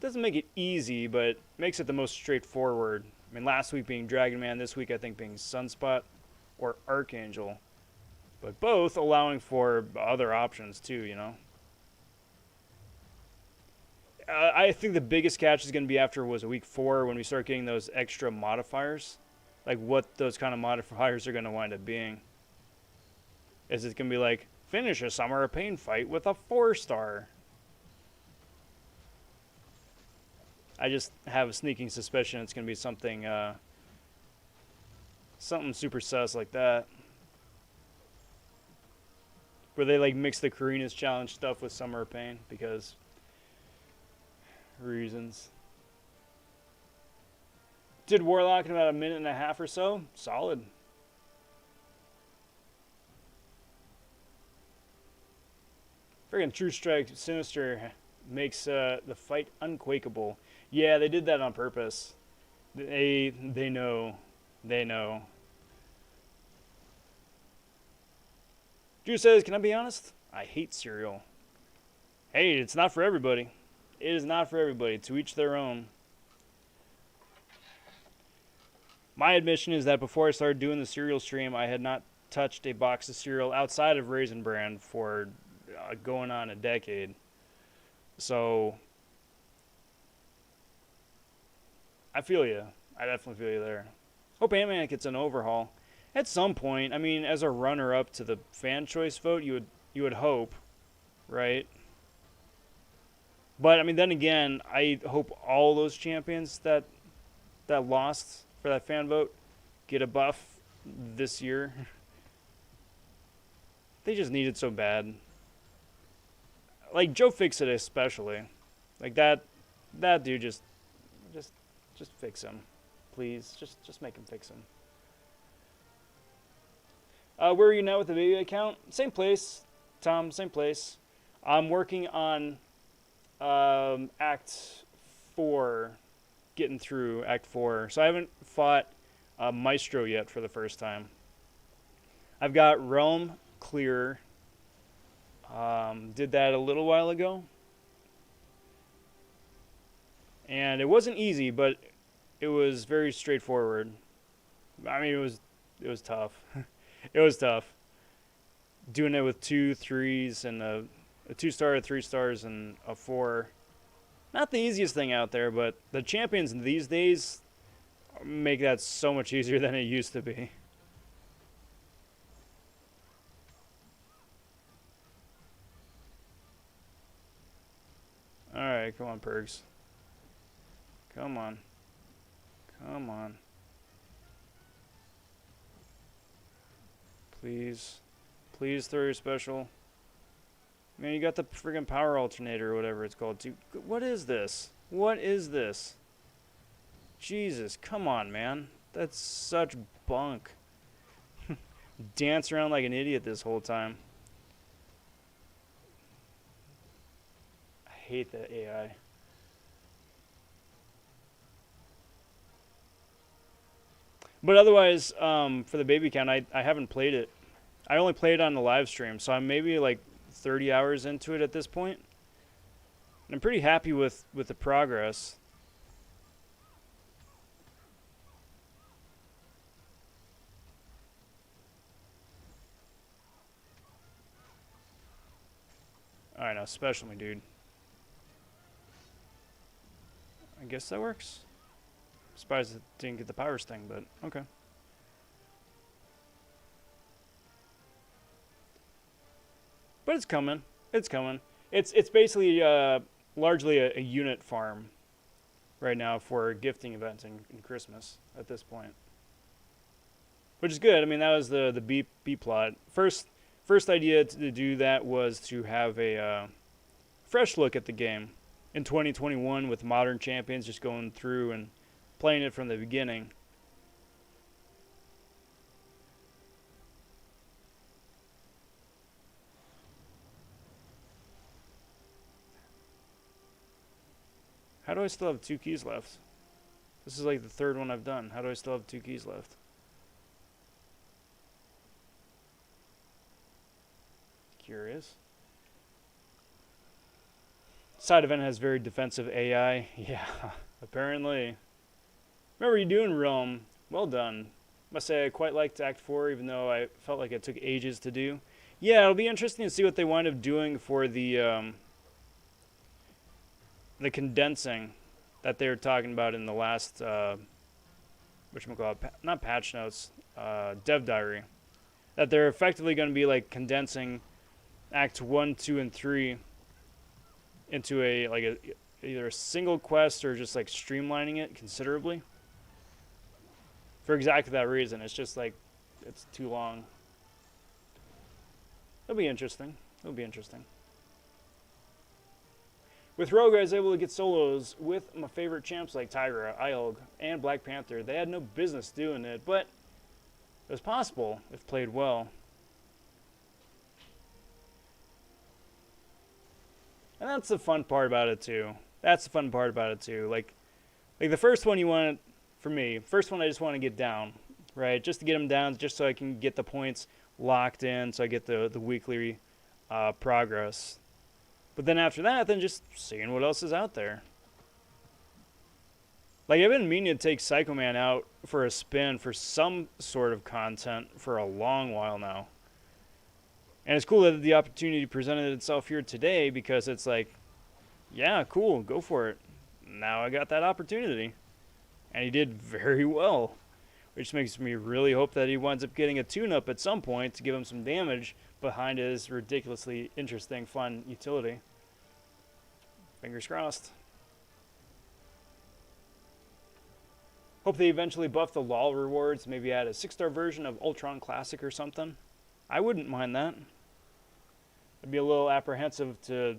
doesn't make it easy, but makes it the most straightforward. I mean, last week being Dragon Man, this week I think being Sunspot or Archangel, but both allowing for other options too, you know. I think the biggest catch is going to be after week 4 when we start getting those extra modifiers, like what those kind of modifiers are going to wind up being. Is it going to be like finish a Summer of Pain fight with a 4-star? I just have a sneaking suspicion it's going to be something something super sus like that, where they like mix the Karina's challenge stuff with Summer of Pain because reasons. Did Warlock in about a minute and a half or so. Solid. Friggin' True Strike Sinister makes the fight unquakeable. Yeah, they did that on purpose. They know. They know. Drew says, can I be honest? I hate cereal. Hey, it's not for everybody. It is not for everybody. To each their own. My admission is that before I started doing the cereal stream, I had not touched a box of cereal outside of Raisin Bran for going on a decade. So, I feel you. I definitely feel you there. Hope Ant-Man gets an overhaul. At some point, I mean, as a runner-up to the fan choice vote, you would hope, right? But I mean, then again, I hope all those champions that lost for that fan vote get a buff this year. They just need it so bad. Like Joe Fixit especially, like that dude just fix him, please. Just make him fix him. Where are you now with the baby account? Same place, Tom. Same place. I'm working on Act 4, getting through Act 4. So I haven't fought Maestro yet for the first time. I've got Realm Clear. Did that a little while ago. And it wasn't easy, but it was very straightforward. I mean, it was tough. It was tough. Doing it with 2 3s and a 2-star, 3 stars, and a 4. Not the easiest thing out there, but the champions these days make that so much easier than it used to be. Alright, come on, Perks. Come on. Come on. Please. Please throw your special. Man, you got the friggin' power alternator or whatever it's called too. What is this? What is this? Jesus, come on, man. That's such bunk. Dance around like an idiot this whole time. I hate that AI. But otherwise, for the baby count, I haven't played it. I only played it on the live stream, so I'm maybe like 30 hours into it at this point. And I'm pretty happy with the progress. Alright, now special me, dude. I guess that works. Surprised it didn't get the powers thing, but okay. But it's coming. It's coming. It's basically largely a unit farm right now for gifting events in Christmas at this point, which is good. I mean, that was the B plot. First idea to do that was to have a fresh look at the game in 2021 with modern champions, just going through and playing it from the beginning. How do I still have 2 keys left? This is like the 3rd one I've done. How do I still have 2 keys left? Curious. Side event has very defensive AI. Yeah, apparently. Remember you doing Realm. Well done. Must say I quite liked Act 4, even though I felt like it took ages to do. Yeah, it'll be interesting to see what they wind up doing for the condensing that they were talking about in the last, whatchamacallit, not patch notes, dev diary. That they're effectively going to be like condensing Act 1, 2, and 3 into either a single quest or just like streamlining it considerably. For exactly that reason. It's just like, it's too long. It'll be interesting. It'll be interesting. With Rogue, I was able to get solos with my favorite champs like Tigra, Iolg, and Black Panther. They had no business doing it, but it was possible if played well. And that's the fun part about it too. That's the fun part about it too. Like the first one you want, for me, first one I just want to get down, right? Just to get them down, just so I can get the points locked in, so I get the weekly progress. But then after that, then just seeing what else is out there. Like, I've been meaning to take Psycho Man out for a spin for some sort of content for a long while now. And it's cool that the opportunity presented itself here today, because it's like, yeah, cool, go for it. Now I got that opportunity. And he did very well, which makes me really hope that he winds up getting a tune-up at some point to give him some damage behind his ridiculously interesting, fun utility. Fingers crossed. Hope they eventually buff the LOL rewards, maybe add a 6-star version of Ultron Classic or something. I wouldn't mind that. I'd be a little apprehensive to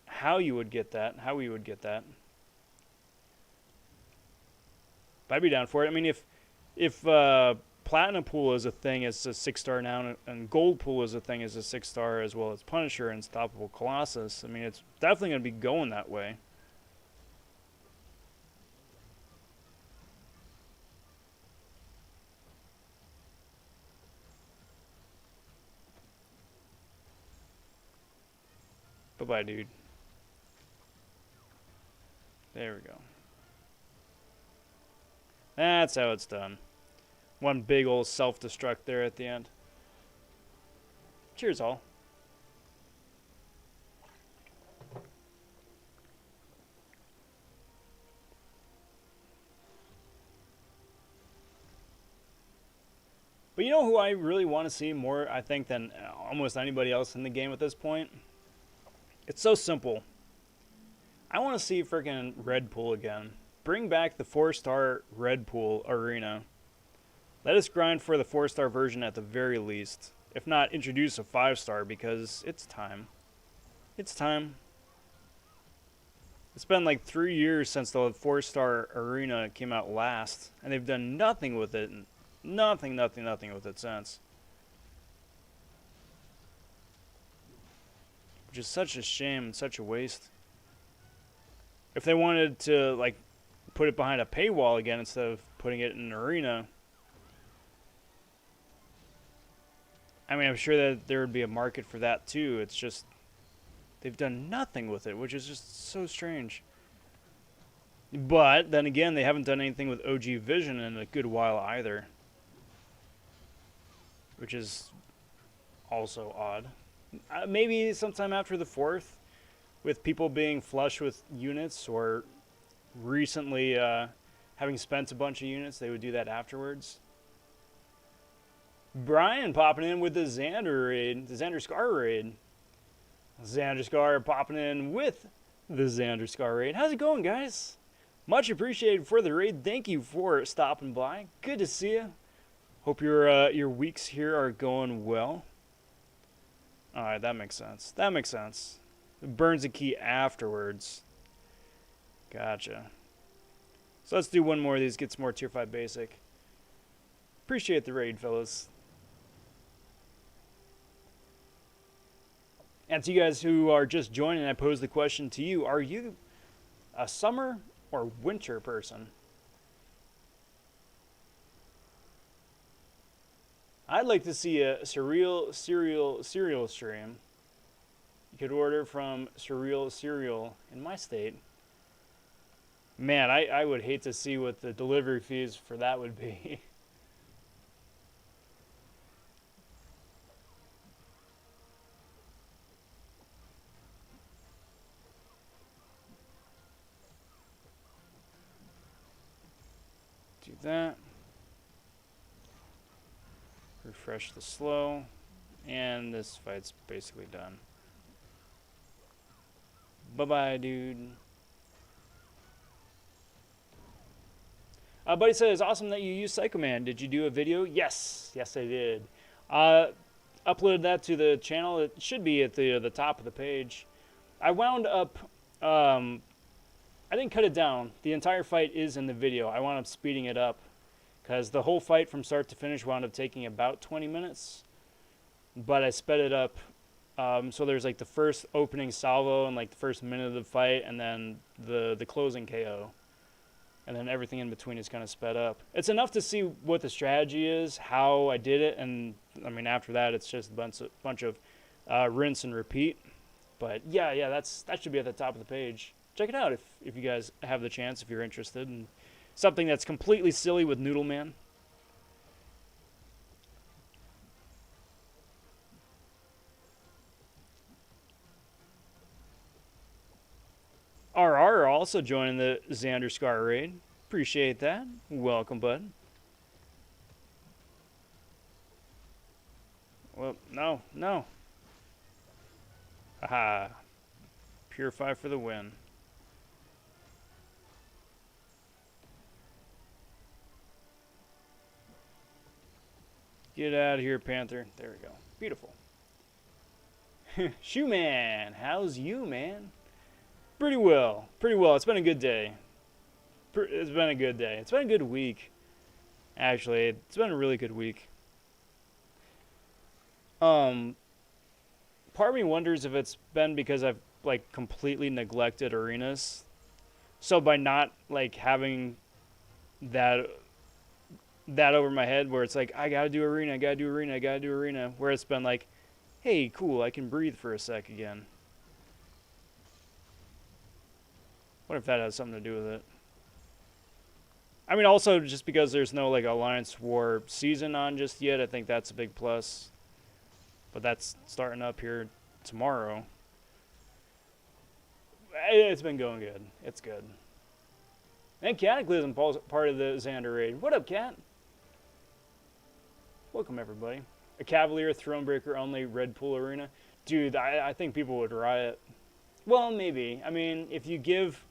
how you would get that, how we would get that. But I'd be down for it. I mean, if Platinum Pool is a thing, it's a 6-star now, and Gold Pool is a thing, is a 6-star, as well as Punisher and Unstoppable Colossus. I mean, it's definitely going to be going that way. Bye-bye, dude. There we go. That's how it's done. One big old self-destruct there at the end. Cheers, all. But you know who I really want to see more, I think, than almost anybody else in the game at this point? It's so simple. I want to see freaking Red Pool again. Bring back the 4-star Red Pool arena. Let us grind for the 4-star version at the very least. If not, introduce a 5-star because it's time. It's time. It's been like 3 years since the 4-star arena came out last, and they've done nothing with it. Nothing with it since. Which is such a shame and such a waste. If they wanted to, like, put it behind a paywall again instead of putting it in an arena, I mean, I'm sure that there would be a market for that too. It's just, they've done nothing with it, which is just so strange. But then again, they haven't done anything with OG Vision in a good while either, which is also odd. Maybe sometime after the 4th, with people being flush with units or recently having spent a bunch of units, they would do that afterwards. Brian popping in with the Xander raid, the Xander Scar raid. Xander Scar popping in with the Xander Scar raid. How's it going, guys? Much appreciated for the raid. Thank you for stopping by. Good to see you. Hope your weeks here are going well. All right, that makes sense. That makes sense. It burns a key afterwards. Gotcha. So let's do one more of these. Get some more tier 5 basic. Appreciate the raid, fellas. And to you guys who are just joining, I pose the question to you. Are you a summer or winter person? I'd like to see a cereal stream. You could order from Surreal Cereal in my state. Man, I would hate to see what the delivery fees for that would be. Do that. Refresh the slow. And this fight's basically done. Bye-bye, dude. Buddy says, awesome that you use Psycho Man. Did you do a video? Yes. Yes, I did. Uploaded that to the channel. It should be at the top of the page. I wound up... I didn't cut it down. The entire fight is in the video. I wound up speeding it up. Because the whole fight from start to finish wound up taking about 20 minutes. But I sped it up. So there's like the first opening salvo and like the first minute of the fight. And then the closing KO. And then everything in between is kind of sped up. It's enough to see what the strategy is, how I did it, and I mean after that it's just a bunch of rinse and repeat. But yeah, that should be at the top of the page. Check it out if you guys have the chance, if you're interested in something that's completely silly with Noodle Man. RR also joining the Xander Scar raid. Appreciate that. Welcome, bud. Well, no. Aha. Purify for the win. Get out of here, Panther. There we go. Beautiful. Shoe Man, how's you, man? Pretty well. It's been a good day. It's been a good day. It's been a good week. Actually, it's been a really good week. Part of me wonders if it's been because I've like completely neglected arenas. So by not like having that over my head where it's like I gotta do arena, where it's been like, hey, cool, I can breathe for a sec again. What if that has something to do with it? I mean, also just because there's no like Alliance War season on just yet, I think that's a big plus. But that's starting up here tomorrow. It's been going good. It's good. And Cataclysm part of the Xander raid. What up, Cat? Welcome, everybody. A Cavalier, Thronebreaker only, Red Pool Arena. Dude, I think people would riot. Well, maybe. I mean, if you give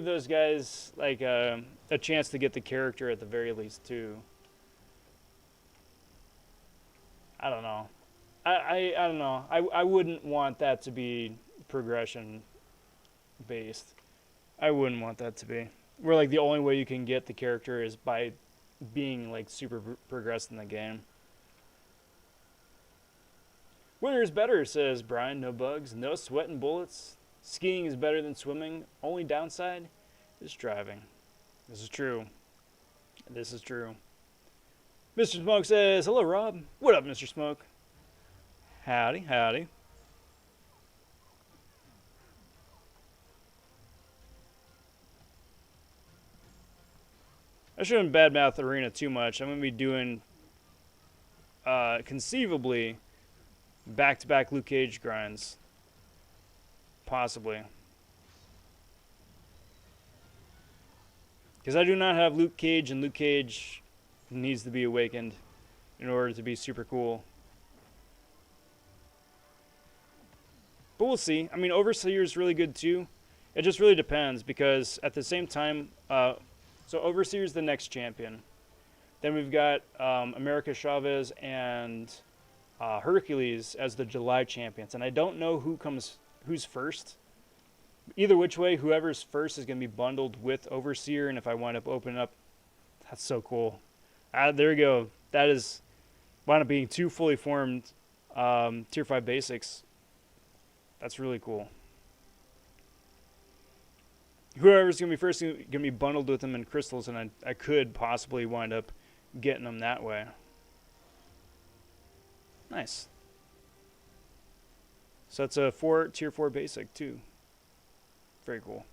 those guys like a chance to get the character at the very least too. I don't know. I don't know. I wouldn't want that to be progression based. I wouldn't want that to be. Where like the only way you can get the character is by being like super progressed in the game. Winter is better, says Brian. No bugs, no sweat and bullets. Skiing is better than swimming. Only downside is driving. This is true. This is true. Mr. Smoke says, hello, Rob. What up, Mr. Smoke? Howdy, howdy. I shouldn't badmouth Arena too much. I'm going to be doing, conceivably, back-to-back Luke Cage grinds. Possibly. Because I do not have Luke Cage, and Luke Cage needs to be awakened in order to be super cool. But we'll see. I mean, Overseer is really good too. It just really depends because at the same time, so Overseer is the next champion. Then we've got America Chavez and Hercules as the July champions. And I don't know who's first. Either which way, whoever's first is going to be bundled with Overseer. And if I wind up opening up, that's so cool. There we go. That is wound up being 2 fully formed Tier 5 basics. That's really cool. Whoever's going to be first is going to be bundled with them in crystals, and I could possibly wind up getting them that way. Nice. So that's a Tier 4 basic, too. Very cool.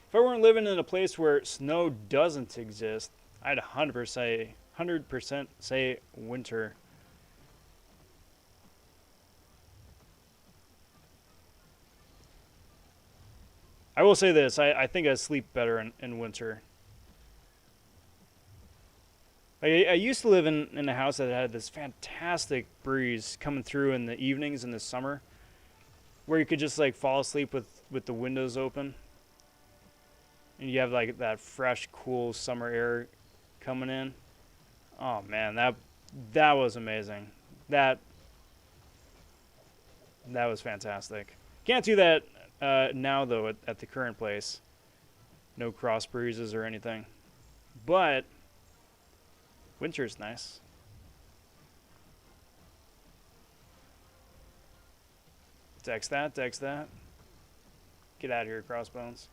If I weren't living in a place where snow doesn't exist, I'd 100% say winter. I will say this, I think I sleep better in winter. I used to live in a house that had this fantastic breeze coming through in the evenings in the summer, where you could just like fall asleep with the windows open. And you have like that fresh, cool summer air coming in. Oh man, that was amazing. That was fantastic. Can't do that now though at the current place. No cross breezes or anything. But winter's nice. Text that. Get out of here, Crossbones.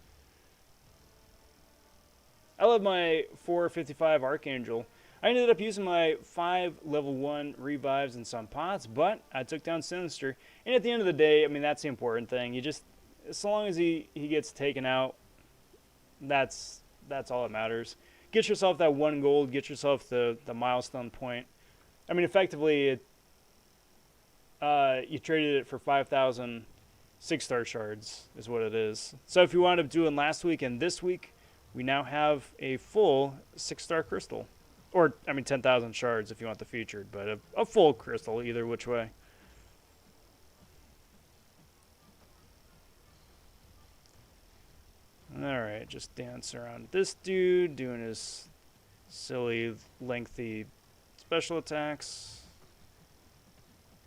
I love my 455 Archangel. I ended up using my 5 level 1 revives in some pots, but I took down Sinister. And at the end of the day, I mean, that's the important thing. You just, so long as he gets taken out, that's all that matters. Get yourself that 1 gold, get yourself the milestone point. I mean, effectively, you traded it for 5,000 6-star shards is what it is. So if you wound up doing last week and this week, we now have a full 6-star crystal. Or, I mean, 10,000 shards if you want the featured, but a full crystal either which way. Alright, just dance around this dude, doing his silly, lengthy special attacks.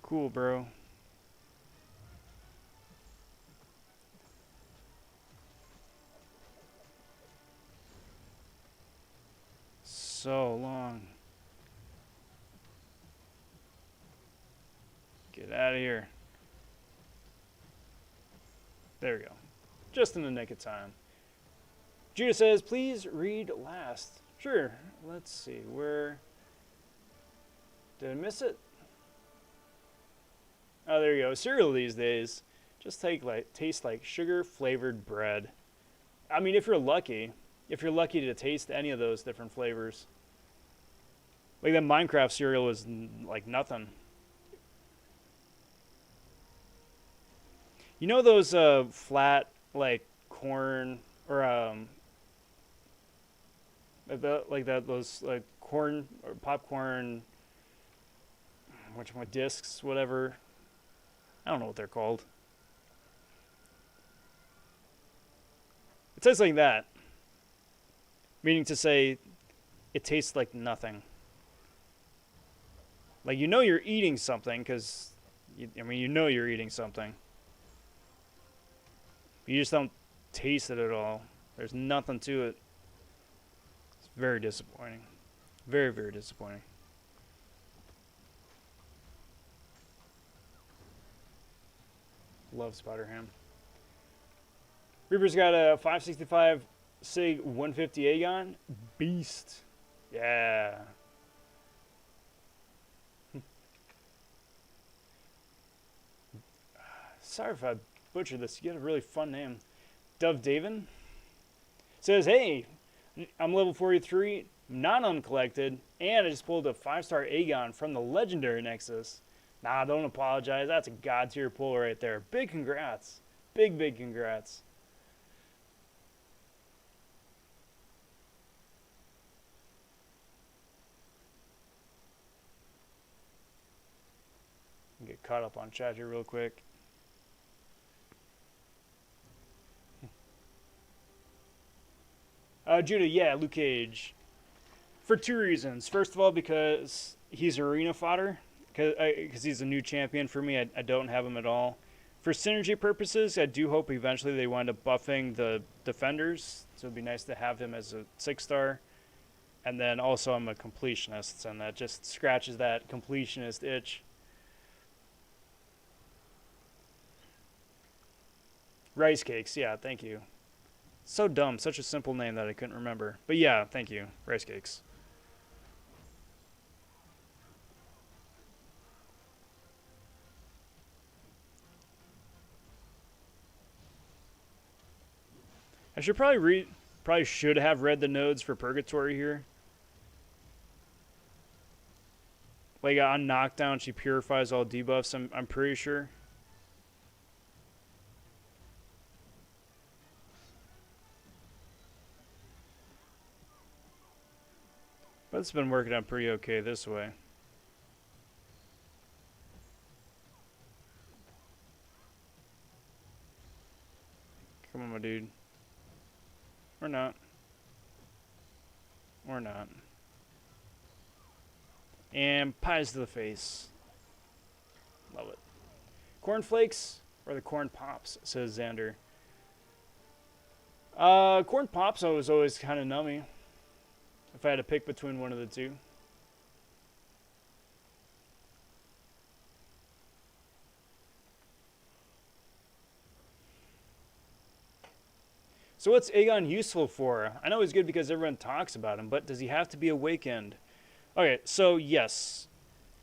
Cool, bro. So long. Get out of here. There we go. Just in the nick of time. Judah says, please read last. Sure. Let's see. Where Did I miss it? Oh, there you go. Cereal these days just taste like sugar flavored bread. I mean, if you're lucky to taste any of those different flavors. Like that Minecraft cereal is like nothing. You know those flat like corn or those like corn or popcorn, which one discs, whatever. I don't know what they're called. It tastes like that, meaning to say, it tastes like nothing. Like you know you're eating something because, you know you're eating something. You just don't taste it at all. There's nothing to it. It's very disappointing. Very, very disappointing. Love Spider Ham. Reaper's got a 565 SIG 150 Aegon. Beast. Yeah. Sorry if I butchered this. You got a really fun name. Dove Davin says, hey, I'm level 43, not uncollected, and I just pulled a 5-star Aegon from the Legendary Nexus. Nah, don't apologize. That's a god tier pull right there. Big congrats. Big, big congrats. Get caught up on chat here real quick. Judah, yeah, Luke Cage. For 2 reasons. First of all, because he's arena fodder. Because he's a new champion for me. I don't have him at all. For synergy purposes, I do hope eventually they wind up buffing the defenders. So it'd be nice to have him as a 6-star. And then also I'm a completionist, and that just scratches that completionist itch. Rice Cakes, yeah, thank you. So dumb, such a simple name that I couldn't remember. But yeah, thank you, Rice Cakes. I should probably should have read the nodes for Purgatory here. Like on knockdown, she purifies all debuffs. I'm pretty sure. But it's been working out pretty okay this way. Come on, my dude. Or not. Or not. And pies to the face. Love it. Cornflakes or the corn pops, says Xander. Corn pops was always kind of nummy. If I had to pick between one of the two. So what's Aegon useful for? I know he's good because everyone talks about him, but does he have to be awakened? Okay, so yes.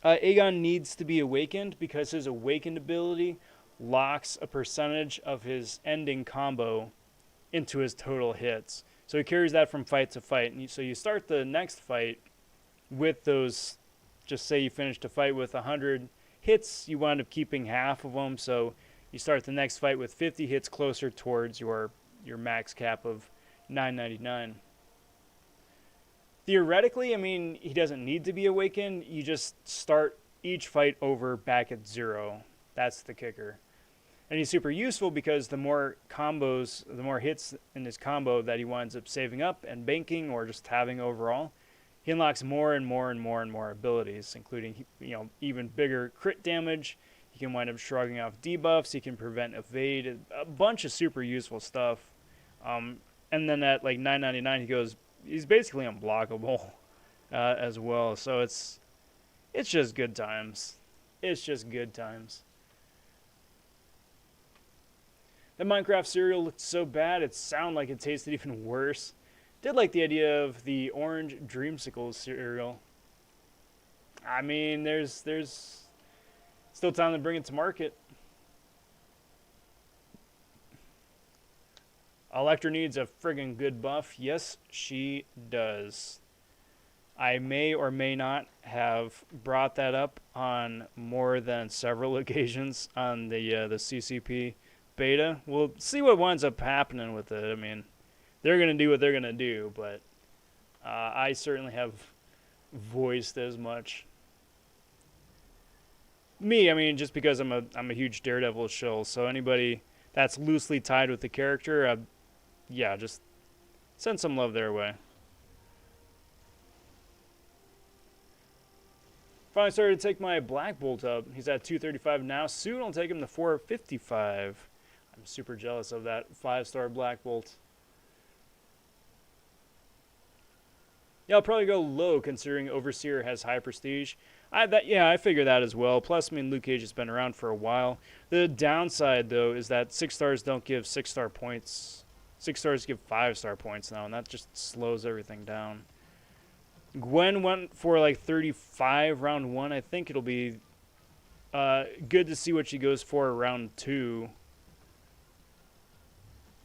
Aegon needs to be awakened because his awakened ability locks a percentage of his ending combo into his total hits. So he carries that from fight to fight. And so you start the next fight with those, just say you finished a fight with 100 hits, you wind up keeping half of them. So you start the next fight with 50 hits closer towards your max cap of 999. Theoretically, I mean, he doesn't need to be awakened. You just start each fight over back at 0. That's the kicker. And he's super useful because the more combos, the more hits in his combo that he winds up saving up and banking or just having overall, he unlocks more and more and more and more abilities, including, even bigger crit damage. He can wind up shrugging off debuffs. He can prevent evade. A bunch of super useful stuff. And then at like 999, he's basically unblockable as well. So it's just good times. It's just good times. The Minecraft cereal looked so bad, it sounded like it tasted even worse. Did like the idea of the orange dreamsicle cereal. I mean, there's still time to bring it to market. Electra needs a friggin' good buff. Yes, she does. I may or may not have brought that up on more than several occasions on the CCP beta. We'll see what winds up happening with it. I mean, they're gonna do what they're gonna do, but I certainly have voiced as much. Me, I mean, just because I'm a huge Daredevil shill, so anybody that's loosely tied with the character, yeah, just send some love their way. Finally started to take my Black Bolt up. He's at 235 now. Soon I'll take him to 455. I'm super jealous of that 5-star Black Bolt. Yeah, I'll probably go low considering Overseer has high prestige. I figure that as well. Plus, I mean, Luke Cage has been around for a while. The downside, though, is that 6 stars don't give 6-star points. 6 stars give 5-star points now, and that just slows everything down. Gwen went for like 35 round 1. I think it'll be good to see what she goes for round 2.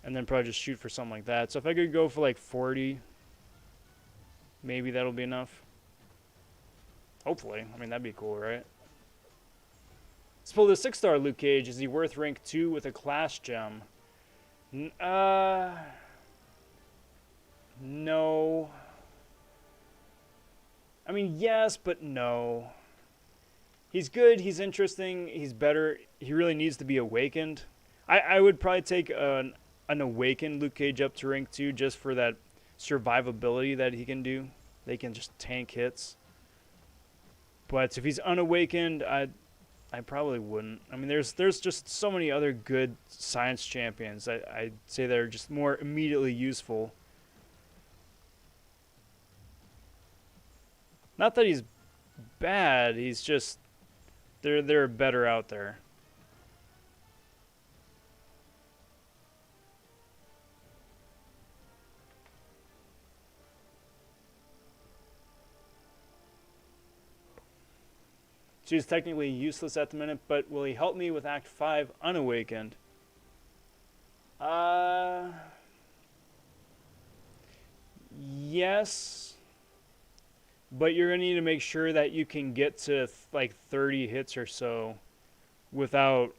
And then probably just shoot for something like that. So if I could go for like 40, maybe that'll be enough. Hopefully. I mean, that'd be cool, right? Let's pull the 6-star Luke Cage. Is he worth rank 2 with a class gem? No. I mean, yes, but no. He's good. He's interesting. He's better. He really needs to be awakened. I would probably take an awakened Luke Cage up to rank 2 just for that survivability that he can do. They can just tank hits. But if he's unawakened, I probably wouldn't. I mean, there's just so many other good science champions. I'd say they're just more immediately useful. Not that he's bad. He's just they're better out there. She's technically useless at the minute, but will he help me with Act 5 unawakened? Yes. But you're going to need to make sure that you can get to like 30 hits or so without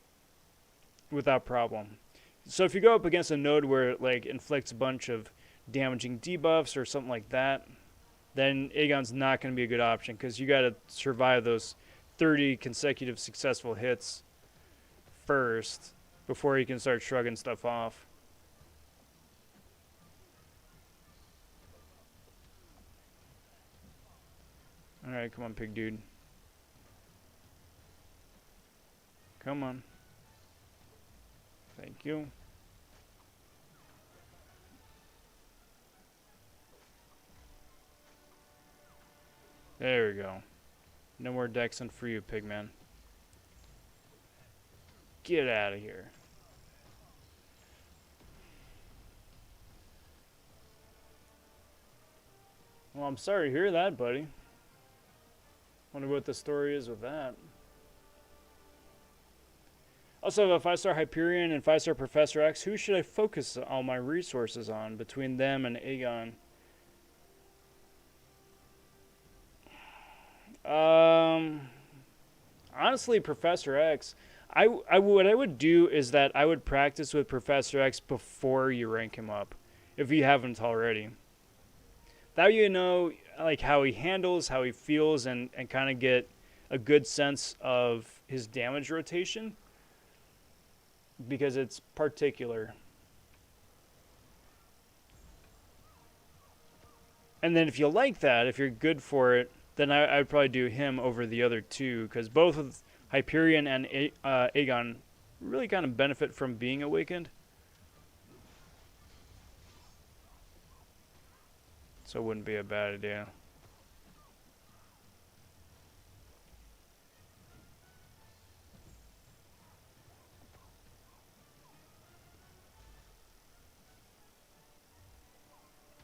problem. So if you go up against a node where it like inflicts a bunch of damaging debuffs or something like that, then Aegon's not going to be a good option because you got to survive those 30 consecutive successful hits first before you can start shrugging stuff off. Alright, come on, pig dude. Come on. Thank you. There we go. No more Dexon for you, pigman. Get out of here. Well, I'm sorry to hear that, buddy. Wonder what the story is with that. Also have a 5-star Hyperion and 5-star Professor X. Who should I focus all my resources on between them and Aegon? Honestly, Professor X. What I would do is that I would practice with Professor X before you rank him up, if you haven't already. That way you know like how he handles, how he feels, and kind of get a good sense of his damage rotation, because it's particular. And then if you like that, if you're good for it, then I would probably do him over the other two, because both with Hyperion and Aegon really kind of benefit from being awakened. So it wouldn't be a bad idea.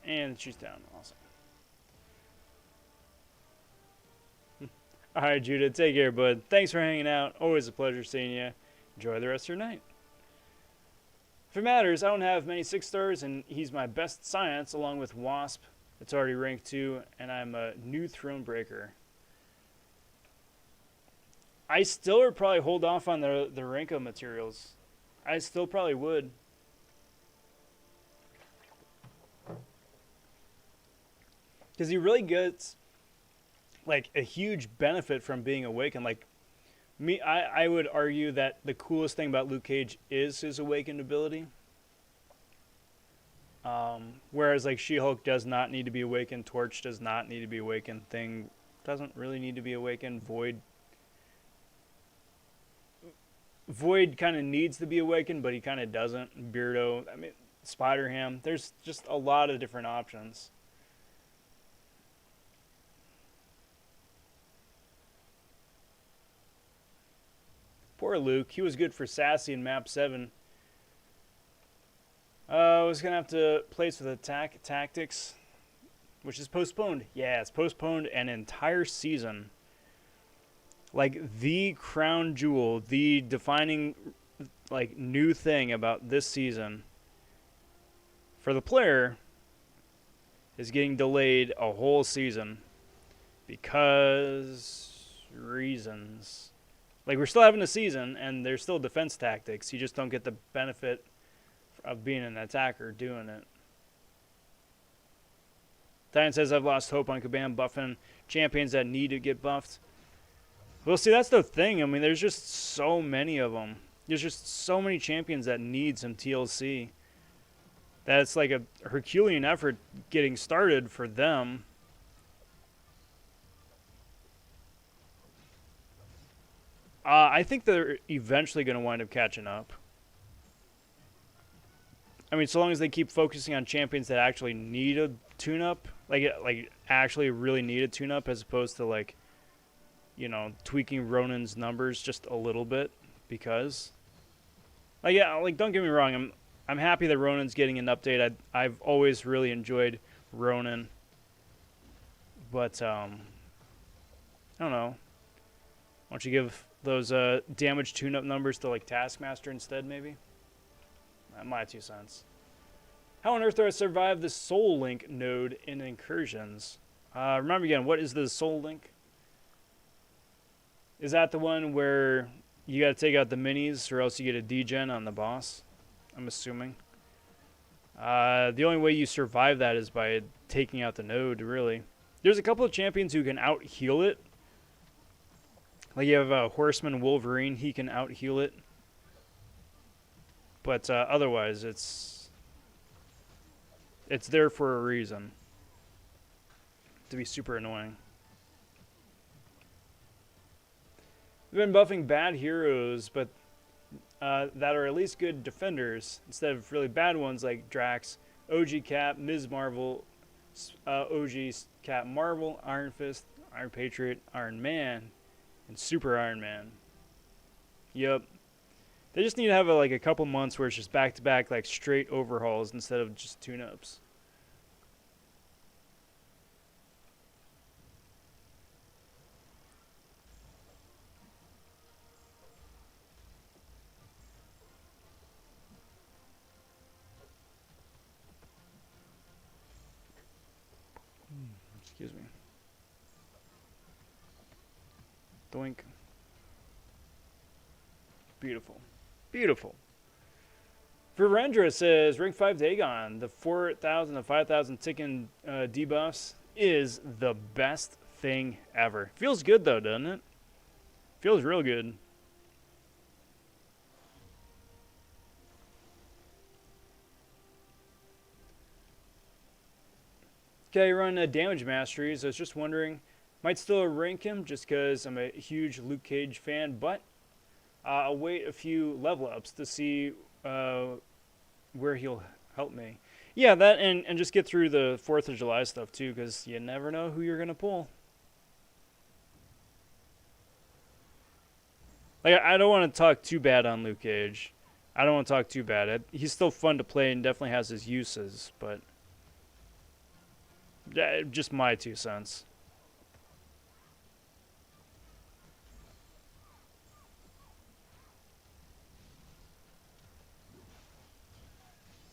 And she's down. Awesome. All right, Judah, take care, bud. Thanks for hanging out. Always a pleasure seeing you. Enjoy the rest of your night. If it matters, I don't have many 6 stars, and he's my best science, along with Wasp. It's already ranked 2, and I'm a new throne breaker. I still would probably hold off on the Renko materials. I still probably would. Because he really gets like a huge benefit from being awakened. Like me, I would argue that the coolest thing about Luke Cage is his awakened ability. Whereas like She-Hulk does not need to be awakened, Torch does not need to be awakened, Thing doesn't really need to be awakened, Void kind of needs to be awakened, but he kind of doesn't. Beardo, I mean, Spider-Ham. There's just a lot of different options. Poor Luke. He was good for Sassy in Map 7. I was going to have to place with Attack Tactics, which is postponed. Yeah, it's postponed an entire season. Like, the crown jewel, the defining, like, new thing about this season for the player is getting delayed a whole season because reasons. Like, we're still having a season, and there's still defense tactics. You just don't get the benefit of being an attacker doing it. Titan says, I've lost hope on Kabam buffing champions that need to get buffed. Well, see, that's the thing. I mean, there's just so many of them. There's just so many champions that need some TLC. That it's like a Herculean effort getting started for them. I think they're eventually going to wind up catching up. I mean, so long as they keep focusing on champions that actually need a tune-up, like actually really need a tune-up, as opposed to like, you know, tweaking Ronin's numbers just a little bit, because, like, yeah, like, don't get me wrong, I'm happy that Ronin's getting an update. I've always really enjoyed Ronin, but I don't know. Why don't you give those damage tune-up numbers to like Taskmaster instead, maybe? My 2 cents. How on earth do I survive the Soul Link node in Incursions? Remember again, what is the Soul Link? Is that the one where you got to take out the minis or else you get a degen on the boss? I'm assuming. The only way you survive that is by taking out the node, really. There's a couple of champions who can out-heal it. Like you have Horseman Wolverine, he can out-heal it. But otherwise, it's there for a reason. To be super annoying. We've been buffing bad heroes, but that are at least good defenders, instead of really bad ones like Drax, OG Cap, Ms. Marvel, OG Cap Marvel, Iron Fist, Iron Patriot, Iron Man, and Super Iron Man. Yep. They just need to have like a couple months where it's just back-to-back like straight overhauls instead of just tune-ups. Excuse me. Doink. Beautiful. Beautiful. Virendra says, Rank 5 Dagon, the 4,000 to 5,000 ticking debuffs is the best thing ever. Feels good though, doesn't it? Feels real good. Okay, run damage masteries. I was just wondering, might still rank him just because I'm a huge Luke Cage fan, but I'll wait a few level ups to see where he'll help me. Yeah, that and just get through the 4th of July stuff too, because you never know who you're gonna pull. Like, I don't want to talk too bad on Luke Cage. I don't want to talk too bad. He's still fun to play and definitely has his uses, but just my 2 cents.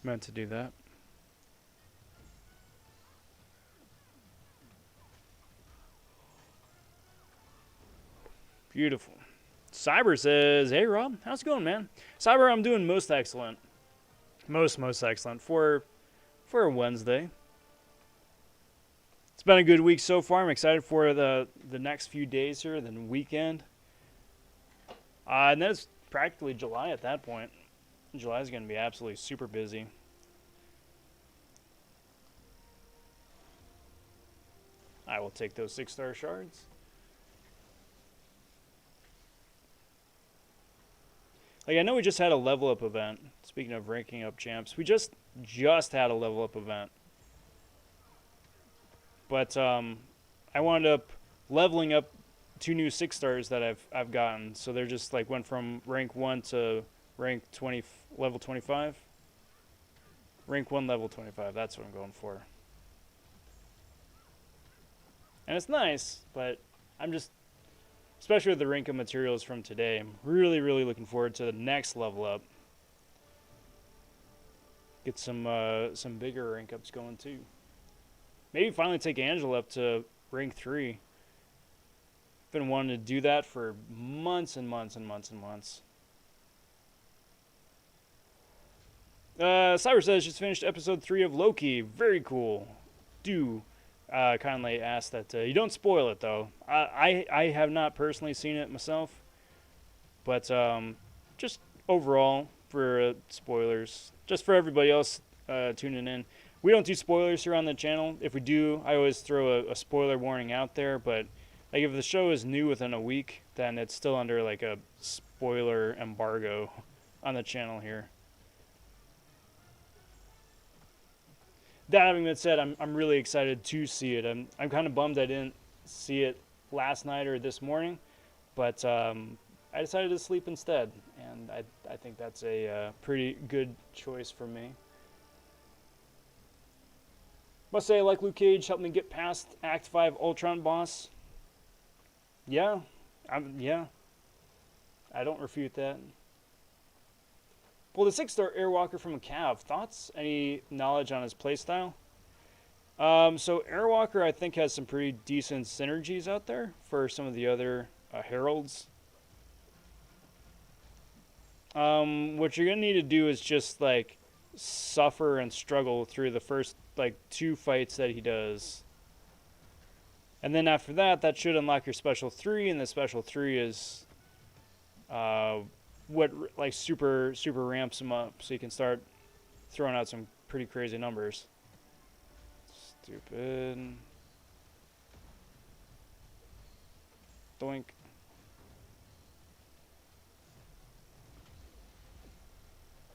Meant to do that. Beautiful. Cyber says, "Hey Rob, how's it going, man?" Cyber, I'm doing most excellent. Most excellent for a Wednesday. It's been a good week so far. I'm excited for the next few days here, the weekend. And then it's practically July at that point. July is going to be absolutely super busy. I will take those 6-star shards. Like, I know we just had a level up event. Speaking of ranking up champs, we just had a level up event. But I wound up leveling up 2 new 6-stars that I've gotten. So they're just like went from rank 1 to rank 20, level 25. Rank 1, level 25. That's what I'm going for. And it's nice, but I'm just, especially with the rank up materials from today, I'm really looking forward to the next level up. Get some bigger rank ups going too. Maybe finally take Angela up to rank 3. Been wanting to do that for months and months. Cyber says just finished episode 3 of Loki. Very cool. Do kindly ask that you don't spoil it though. I have not personally seen it myself, but just overall for spoilers, just for everybody else tuning in. We don't do spoilers here on the channel. If we do, I always throw a spoiler warning out there, but like if the show is new within a week, then it's still under like a spoiler embargo on the channel here. That having been said, I'm really excited to see it. I'm kind of bummed I didn't see it last night or this morning, but I decided to sleep instead, and I think that's a pretty good choice for me. Must say, like Luke Cage helped me get past Act 5 Ultron boss. Yeah, I don't refute that. Well, the 6-star Airwalker from a Cav. Thoughts? Any knowledge on his playstyle? So Airwalker, I think, has some pretty decent synergies out there for some of the other Heralds. What you're gonna need to do is just like suffer and struggle through the first like 2 fights that he does. And then after that, that should unlock your special 3, and the special 3 is what like super ramps him up, so you can start throwing out some pretty crazy numbers. Stupid. Doink.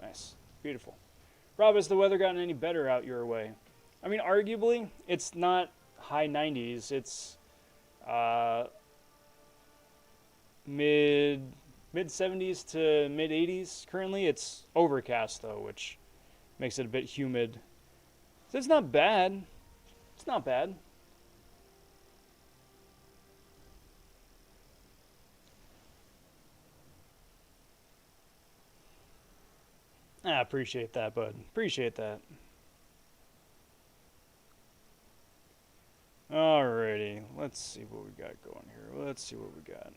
Nice. Beautiful. Rob, has the weather gotten any better out your way? I mean, arguably, it's not high 90s. It's mid 70s to mid 80s currently. It's overcast though, which makes it a bit humid. So it's not bad. It's not bad. I appreciate that, bud. Appreciate that. Alrighty, let's see what we got going here. Let's see what we got.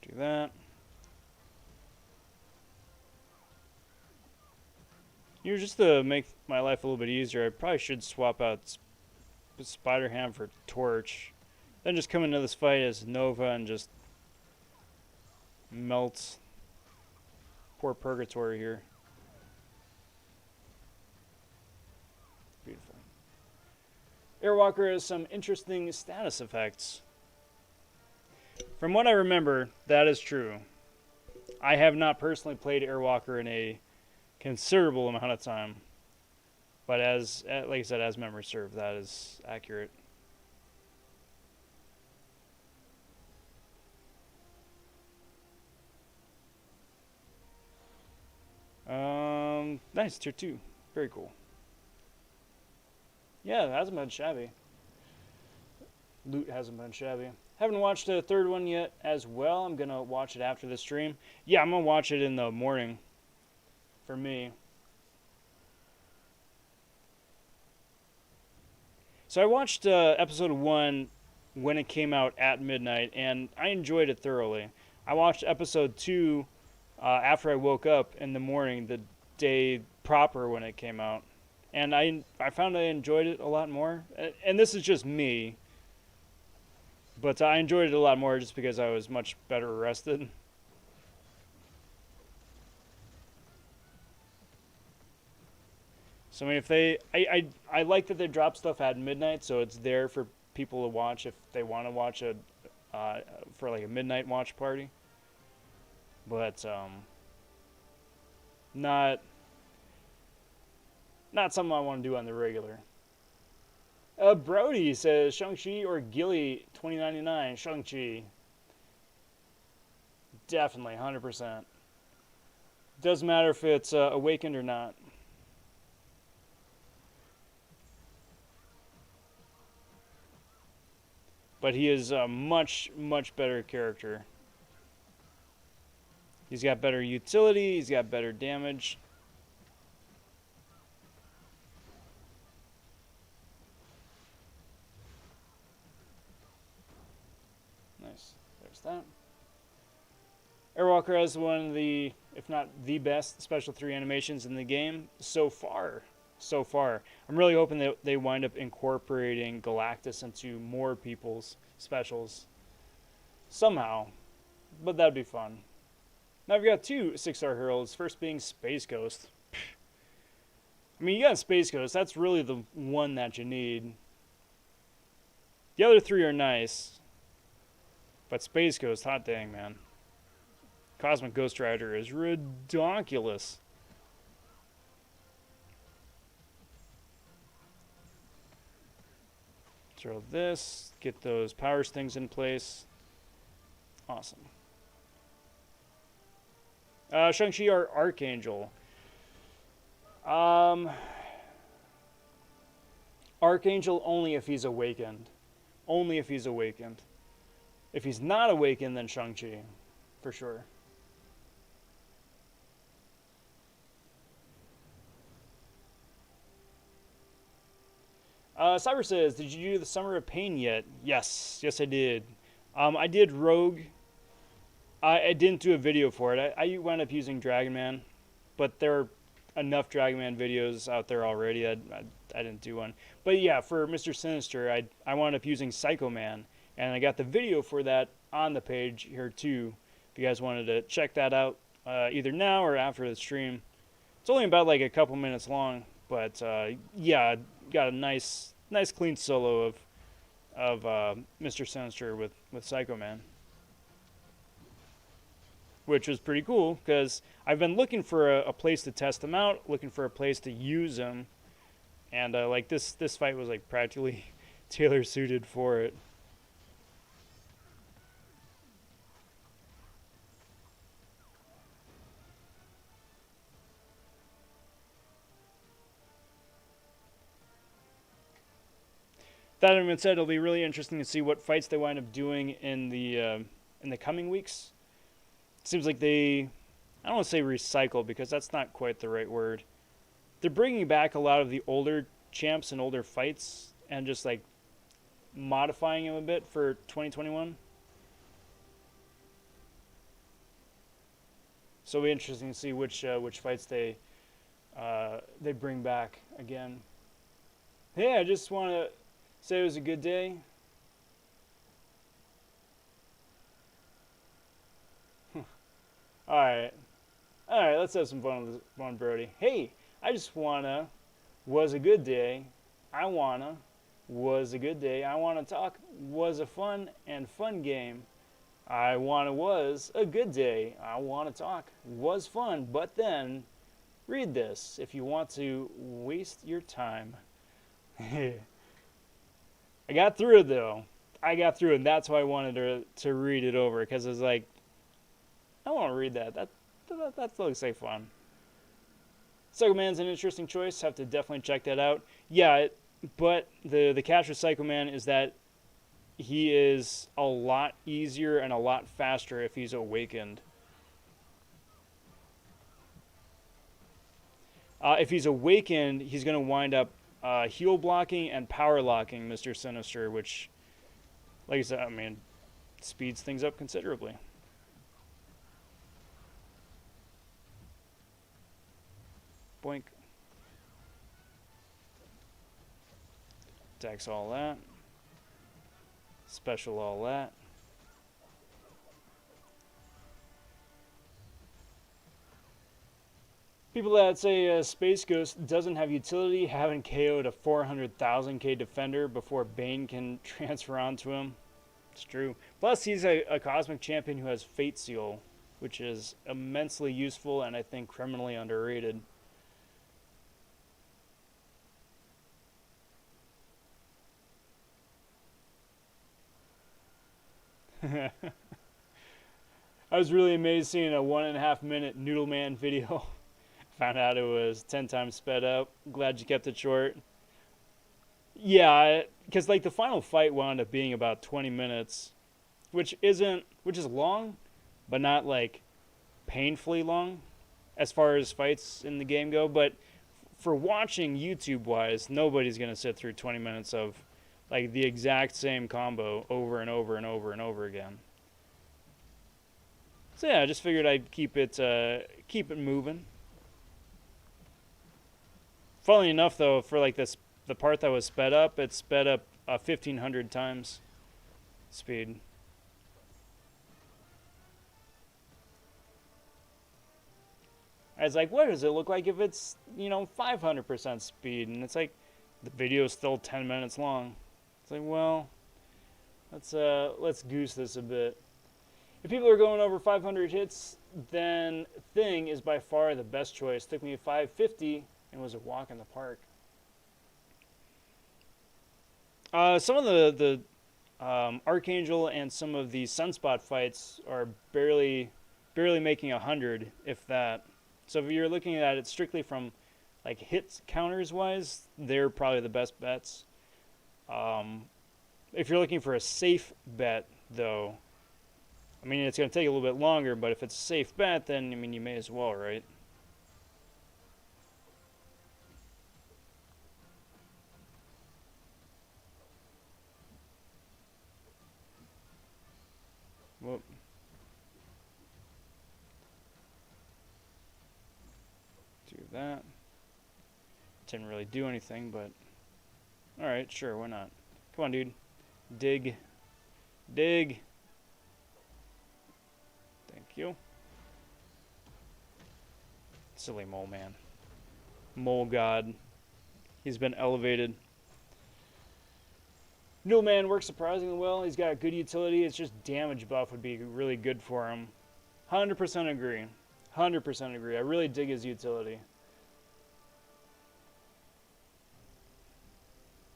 Do that. You know, just to make my life a little bit easier, I probably should swap out Spider-Ham for Torch. Then just come into this fight as Nova and just melt poor Purgatory here. Beautiful. Airwalker has some interesting status effects. From what I remember, that is true. I have not personally played Airwalker in a considerable amount of time. But as, like I said, as memory serves, that is accurate. Nice, tier 2. Very cool. Yeah, it hasn't been shabby. Loot hasn't been shabby. Haven't watched the 3rd one yet as well. I'm going to watch it after the stream. Yeah, I'm going to watch it in the morning. for me. So I watched episode 1 when it came out at midnight, and I enjoyed it thoroughly. I watched episode 2 after I woke up in the morning, the day proper when it came out, and I found I enjoyed it a lot more. And this is just me, but I enjoyed it a lot more just because I was much better rested. So I mean, if I like that they drop stuff at midnight, so it's there for people to watch if they want to watch a for like a midnight watch party. But not something I want to do on the regular. Brody says Shang-Chi or Gilly 2099. Shang-Chi. Definitely 100%. Doesn't matter if it's awakened or not. But he is a much, much better character. He's got better utility, he's got better damage. Nice. There's that. Airwalker has one of the, if not the best, Special 3 animations in the game so far. So far. I'm really hoping that they wind up incorporating Galactus into more people's specials somehow, but that'd be fun. Now we've got 2 6-star heroes, first being Space Ghost. I mean, you got Space Ghost, that's really the one that you need. The other 3 are nice, but Space Ghost, hot dang, man. Cosmic Ghost Rider is ridiculous. Throw this, get those powers things in place. Awesome. Shang-Chi or Archangel? Archangel only if he's awakened. Only if he's awakened. If he's not awakened, then Shang-Chi. For sure. Cyber says, did you do the Summer of Pain yet? Yes. Yes, I did. I did Rogue. I didn't do a video for it. I wound up using Dragon Man, but there are enough Dragon Man videos out there already. I didn't do one. But yeah, for Mr. Sinister, I wound up using Psycho Man, and I got the video for that on the page here too. If you guys wanted to check that out, either now or after the stream. It's only about like a couple minutes long, but yeah, got a nice clean solo of Mr. Sinister with Psycho Man, which was pretty cool because I've been looking for a place to test them out, looking for a place to use them, and like this fight was like practically tailor suited for it. That having said, it'll be really interesting to see what fights they wind up doing in the coming weeks. It seems like I don't want to say recycle because that's not quite the right word. They're bringing back a lot of the older champs and older fights and just like modifying them a bit for 2021. So it'll be interesting to see which fights they bring back again. Hey, I just want to say it was a good day. Alright, let's have some fun with one, Brody. Hey, I just wanna was a good day. I wanna was a good day. I wanna talk was a fun game. I wanna was a good day. I wanna talk was fun, but then read this if you want to waste your time. I got through it though. I got through it, and that's why I wanted to read it over, because it's like, I want to read that. That looks like fun. Psycho Man's an interesting choice. Have to definitely check that out. Yeah, but the catch with Psycho Man is that he is a lot easier and a lot faster if he's awakened. If he's awakened, he's going to wind up heal blocking and power locking Mr. Sinister, which, like I said, I mean, speeds things up considerably. Boink. Attacks all that. Special all that. People that say Space Ghost doesn't have utility haven't KO'd a 400,000k defender before Bane can transfer onto him. It's true. Plus, he's a Cosmic Champion who has Fate Seal, which is immensely useful and I think criminally underrated. I was really amazed seeing a 1.5 minute Noodle Man video. Found out it was 10 times sped up. Glad you kept it short. Yeah, because like the final fight wound up being about 20 minutes, which is long, but not like painfully long as far as fights in the game go. But for watching YouTube wise, nobody's gonna sit through 20 minutes of like the exact same combo over and over and over and over again. So yeah, I just figured I'd keep it moving. Funnily enough, though, for like the part that was sped up, it's sped up 1,500 times speed. I was like, what does it look like if it's 500% speed? And it's like the video is still 10 minutes long. It's like, well, let's goose this a bit. If people are going over 500 hits, then Thing is by far the best choice. Took me 550 and was a walk in the park. Some of the Archangel and some of the Sunspot fights are barely making 100, if that. So if you're looking at it strictly from like hits counters wise, they're probably the best bets. If you're looking for a safe bet, though, I mean, it's going to take a little bit longer, but if it's a safe bet, then, I mean, you may as well, right? Whoop. Do that. Didn't really do anything, but alright, sure, why not? Come on, dude. Dig. Dig. Thank you. Silly mole man. Mole god. He's been elevated. Noodle Man works surprisingly well. He's got good utility. It's just damage buff would be really good for him. 100% agree. 100% agree. I really dig his utility.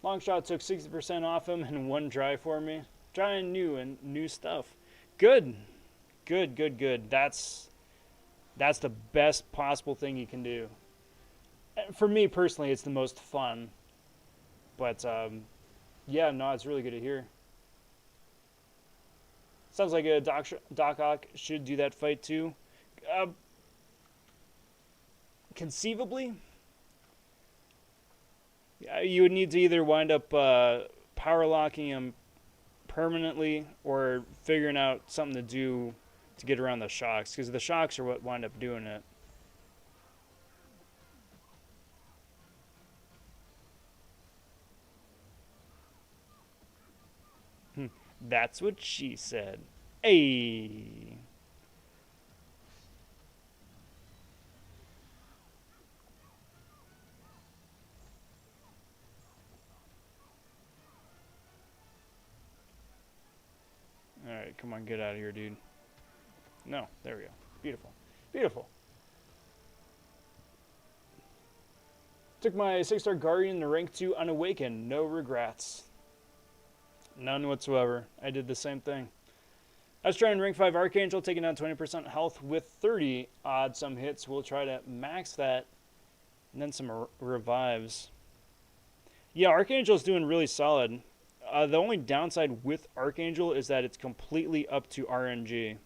Longshot took 60% off him in one try for me. Trying new stuff. Good. Good, good, good. That's the best possible thing you can do. For me personally, it's the most fun. But yeah, no, it's really good to hear. Sounds like a Doc Ock should do that fight too. Conceivably, you would need to either wind up power locking him permanently or figuring out something to do to get around the shocks, because the shocks are what wind up doing it. That's what she said. Hey. Alright, come on, get out of here, dude. No, there we go. Beautiful. Beautiful. Took my 6-star Guardian to rank 2 unawakened. No regrets. None whatsoever. I did the same thing. I was trying rank 5 Archangel, taking down 20% health with 30 odd some hits. We'll try to max that. And then some revives. Yeah, Archangel's doing really solid. The only downside with Archangel is that it's completely up to RNG.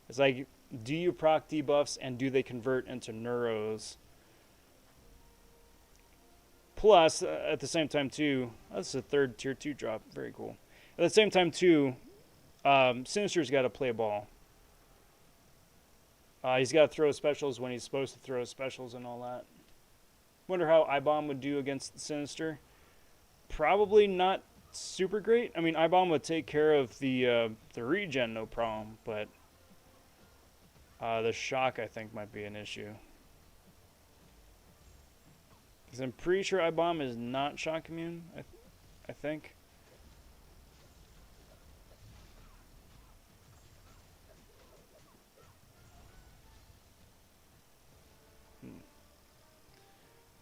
It's like, do you proc debuffs and do they convert into neuros? Plus, at the same time too, that's a third tier 2 drop. Very cool. At the same time too, Sinister's got to play ball. He's got to throw specials when he's supposed to throw specials and all that. Wonder how I-Bomb would do against Sinister. Probably not super great. I mean, I-Bomb would take care of the regen, no problem, but the shock, I think, might be an issue. Because I'm pretty sure I-Bomb is not shock immune, I think.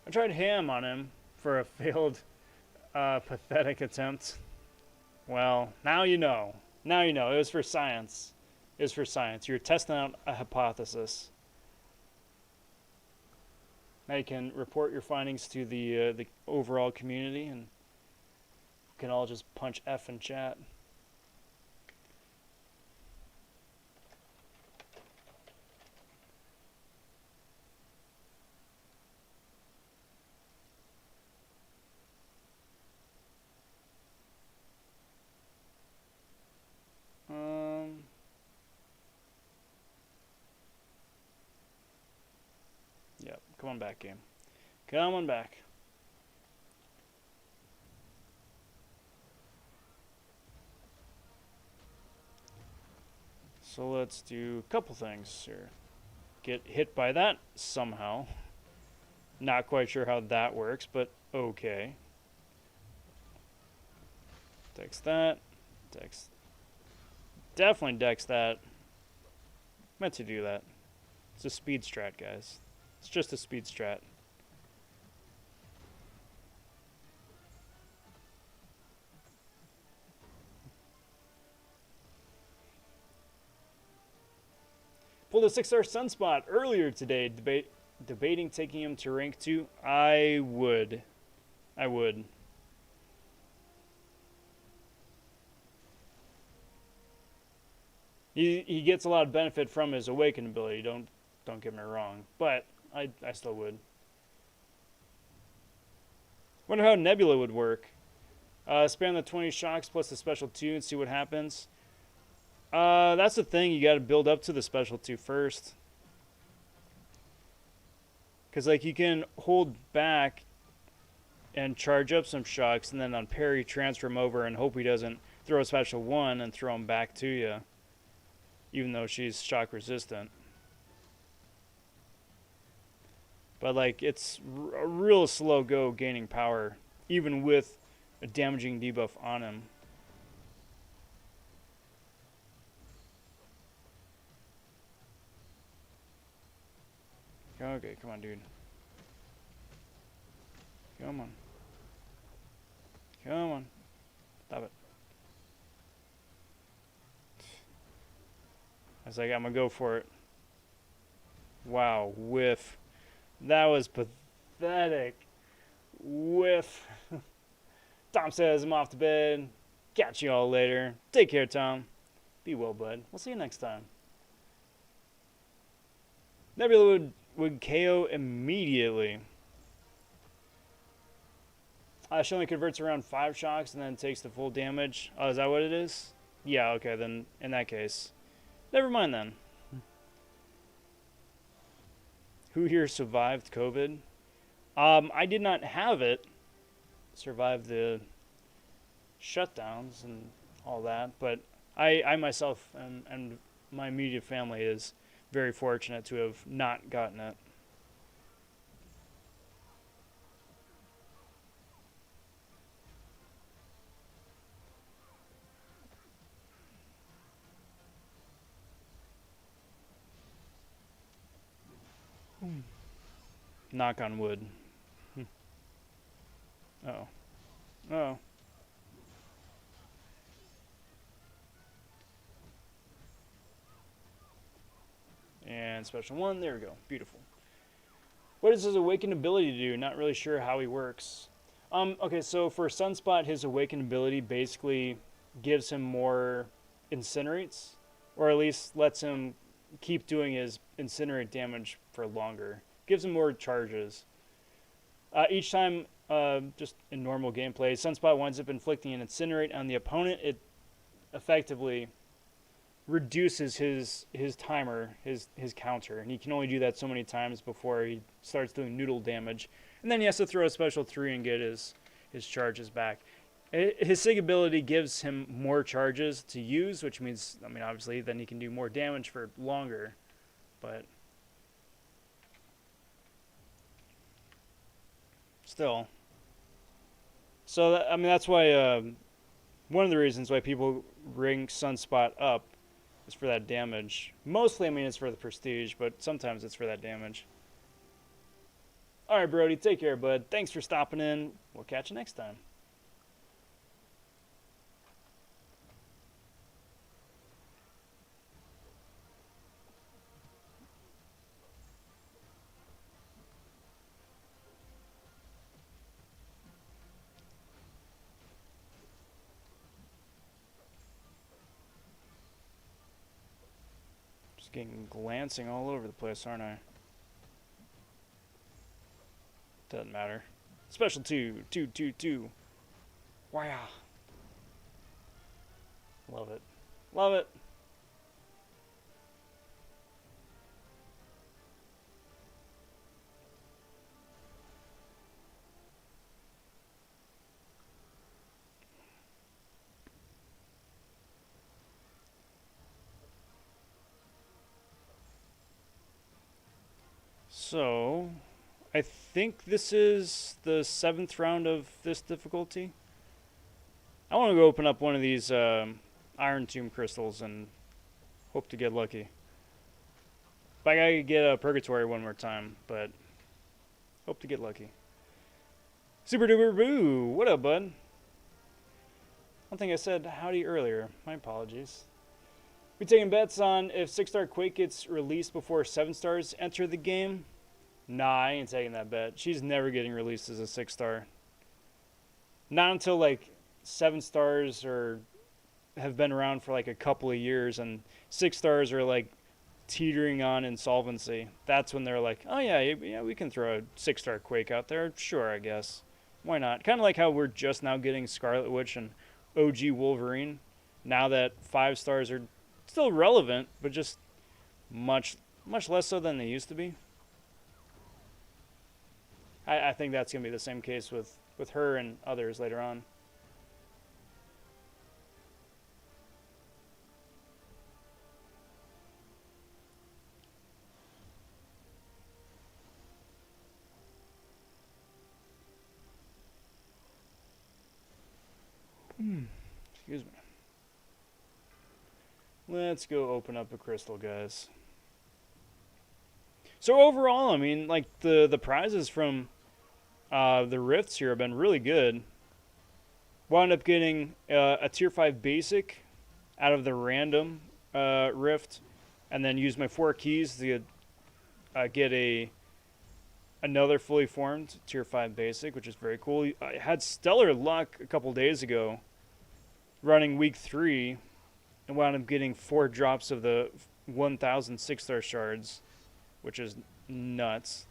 I tried ham on him for a failed, pathetic attempt. Well, now you know. Now you know. It was for science. It was for science. You're testing out a hypothesis. Now you can report your findings to the overall community, and we can all just punch F in chat. Yep, come on back, game. Come on back. So let's do a couple things here. Get hit by that somehow. Not quite sure how that works, but okay. Dex that. Dex. Definitely dex that. Meant to do that. It's a speed strat, guys. It's just a speed strat. Pulled a 6-star Sunspot earlier today, debating taking him to rank 2. I would. He gets a lot of benefit from his Awaken ability, don't get me wrong, but I still would. Wonder how Nebula would work. Spam the 20 shocks plus the special 2 and see what happens. That's the thing, you gotta build up to the special 2 first. Because, like, you can hold back and charge up some shocks, and then on parry, transfer him over and hope he doesn't throw a special 1 and throw him back to you. Even though she's shock resistant. But, like, it's a real slow go gaining power, even with a damaging debuff on him. Okay, come on, dude. Come on. Come on. Stop it. I was like, I'm gonna go for it. Wow, whiff. That was pathetic. Whiff. Tom says, I'm off to bed. Catch you all later. Take care, Tom. Be well, bud. We'll see you next time. Nebula would KO immediately. She only converts around 5 shocks and then takes the full damage. Oh, is that what it is? Yeah, okay, then in that case. Never mind then. Who here survived COVID? I did not have it. Survived the shutdowns and all that, but I myself and my immediate family is very fortunate to have not gotten it. Knock on wood. Uh-oh. Uh-oh. And special 1, there we go. Beautiful. What does his Awakened ability do? Not really sure how he works. Okay, so for Sunspot, his Awakened ability basically gives him more incinerates, or at least lets him keep doing his incinerate damage for longer. Gives him more charges. Each time just in normal gameplay. Sunspot winds up inflicting an Incinerate on the opponent. It effectively reduces his timer, his counter, and he can only do that so many times before he starts doing noodle damage. And then he has to throw a special 3 and get his charges back. His Sig ability gives him more charges to use, which means, I mean, obviously, then he can do more damage for longer. But still. So, I mean, that's why, one of the reasons why people ring Sunspot up is for that damage. Mostly, I mean, it's for the prestige, but sometimes it's for that damage. Alright, Brody, take care, bud. Thanks for stopping in. We'll catch you next time. Just getting glancing all over the place, aren't I? Doesn't matter. Special 2, 2, 2, 2. Wow. Love it. Love it. So, I think this is the 7th round of this difficulty. I want to go open up one of these Iron Tomb crystals and hope to get lucky. But I gotta get a Purgatory one more time, but hope to get lucky. Super duper boo! What up, bud? I don't think I said howdy earlier. My apologies. We taking bets on if 6-star Quake gets released before 7 stars enter the game? Nah, I ain't taking that bet. She's never getting released as a 6-star. Not until like 7 stars or have been around for like a couple of years, and 6 stars are like teetering on insolvency. That's when they're like, oh yeah, we can throw a 6-star Quake out there. Sure, I guess. Why not? Kind of like how we're just now getting Scarlet Witch and OG Wolverine. Now that 5 stars are still relevant, but just much less so than they used to be. I think that's going to be the same case with her and others later on. Excuse me. Let's go open up a crystal, guys. So overall, I mean, like the prizes from the rifts here have been really good. Wound up getting a tier 5 basic out of the random rift, and then used my 4 keys to get another fully formed tier 5 basic, which is very cool. I had stellar luck a couple days ago running week 3 and wound up getting 4 drops of the 1,000 6-star shards, which is nuts.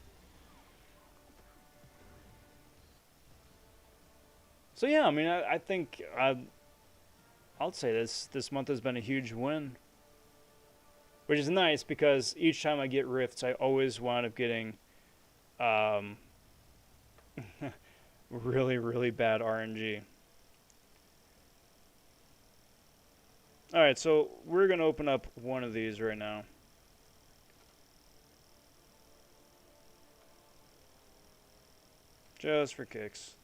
So yeah, I mean, I think I'll say this month has been a huge win, which is nice because each time I get rifts, I always wind up getting really bad RNG. All right, so we're gonna open up one of these right now. Just for kicks.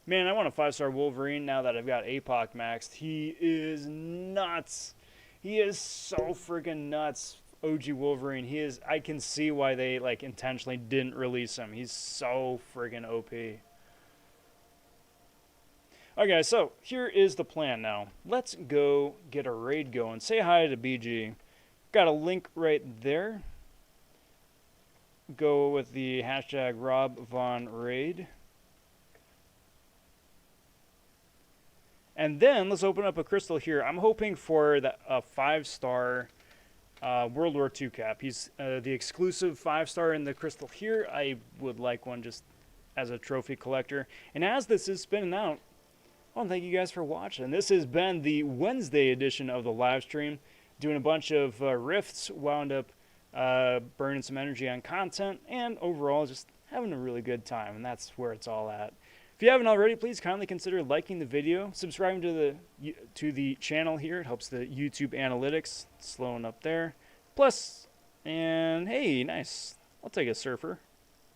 Man, I want a 5-star Wolverine now that I've got APOC maxed. He is nuts. He is so freaking nuts. OG Wolverine. He is. I can see why they like intentionally didn't release him. He's so freaking OP. Okay, so here is the plan now. Let's go get a raid going. Say hi to BG. Got a link right there. Go with the hashtag RobVonRaid. And then let's open up a crystal here. I'm hoping for a 5-star World War II cap. He's the exclusive 5-star in the crystal here. I would like one just as a trophy collector. And as this is spinning out, I want to thank you guys for watching. This has been the Wednesday edition of the live stream. Doing a bunch of rifts, wound up burning some energy on content, and overall just having a really good time, and that's where it's all at. If you haven't already, please kindly consider liking the video, subscribing to the channel here. It helps the YouTube analytics. It's slowing up there. Plus, and hey, nice. I'll take a surfer.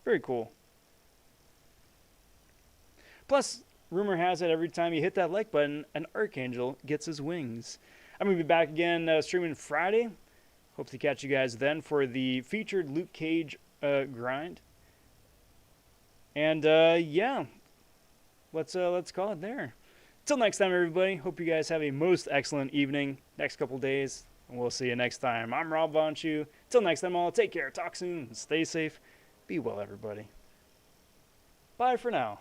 Very cool. Plus, rumor has it every time you hit that like button, an archangel gets his wings. I'm going to be back again streaming Friday. Hope to catch you guys then for the featured Luke Cage grind. And yeah, let's call it there. Till next time, everybody. Hope you guys have a most excellent evening next couple days, and we'll see you next time. I'm Rob vonShoe. Till next time, all, take care, talk soon, and stay safe. Be well, everybody. Bye for now.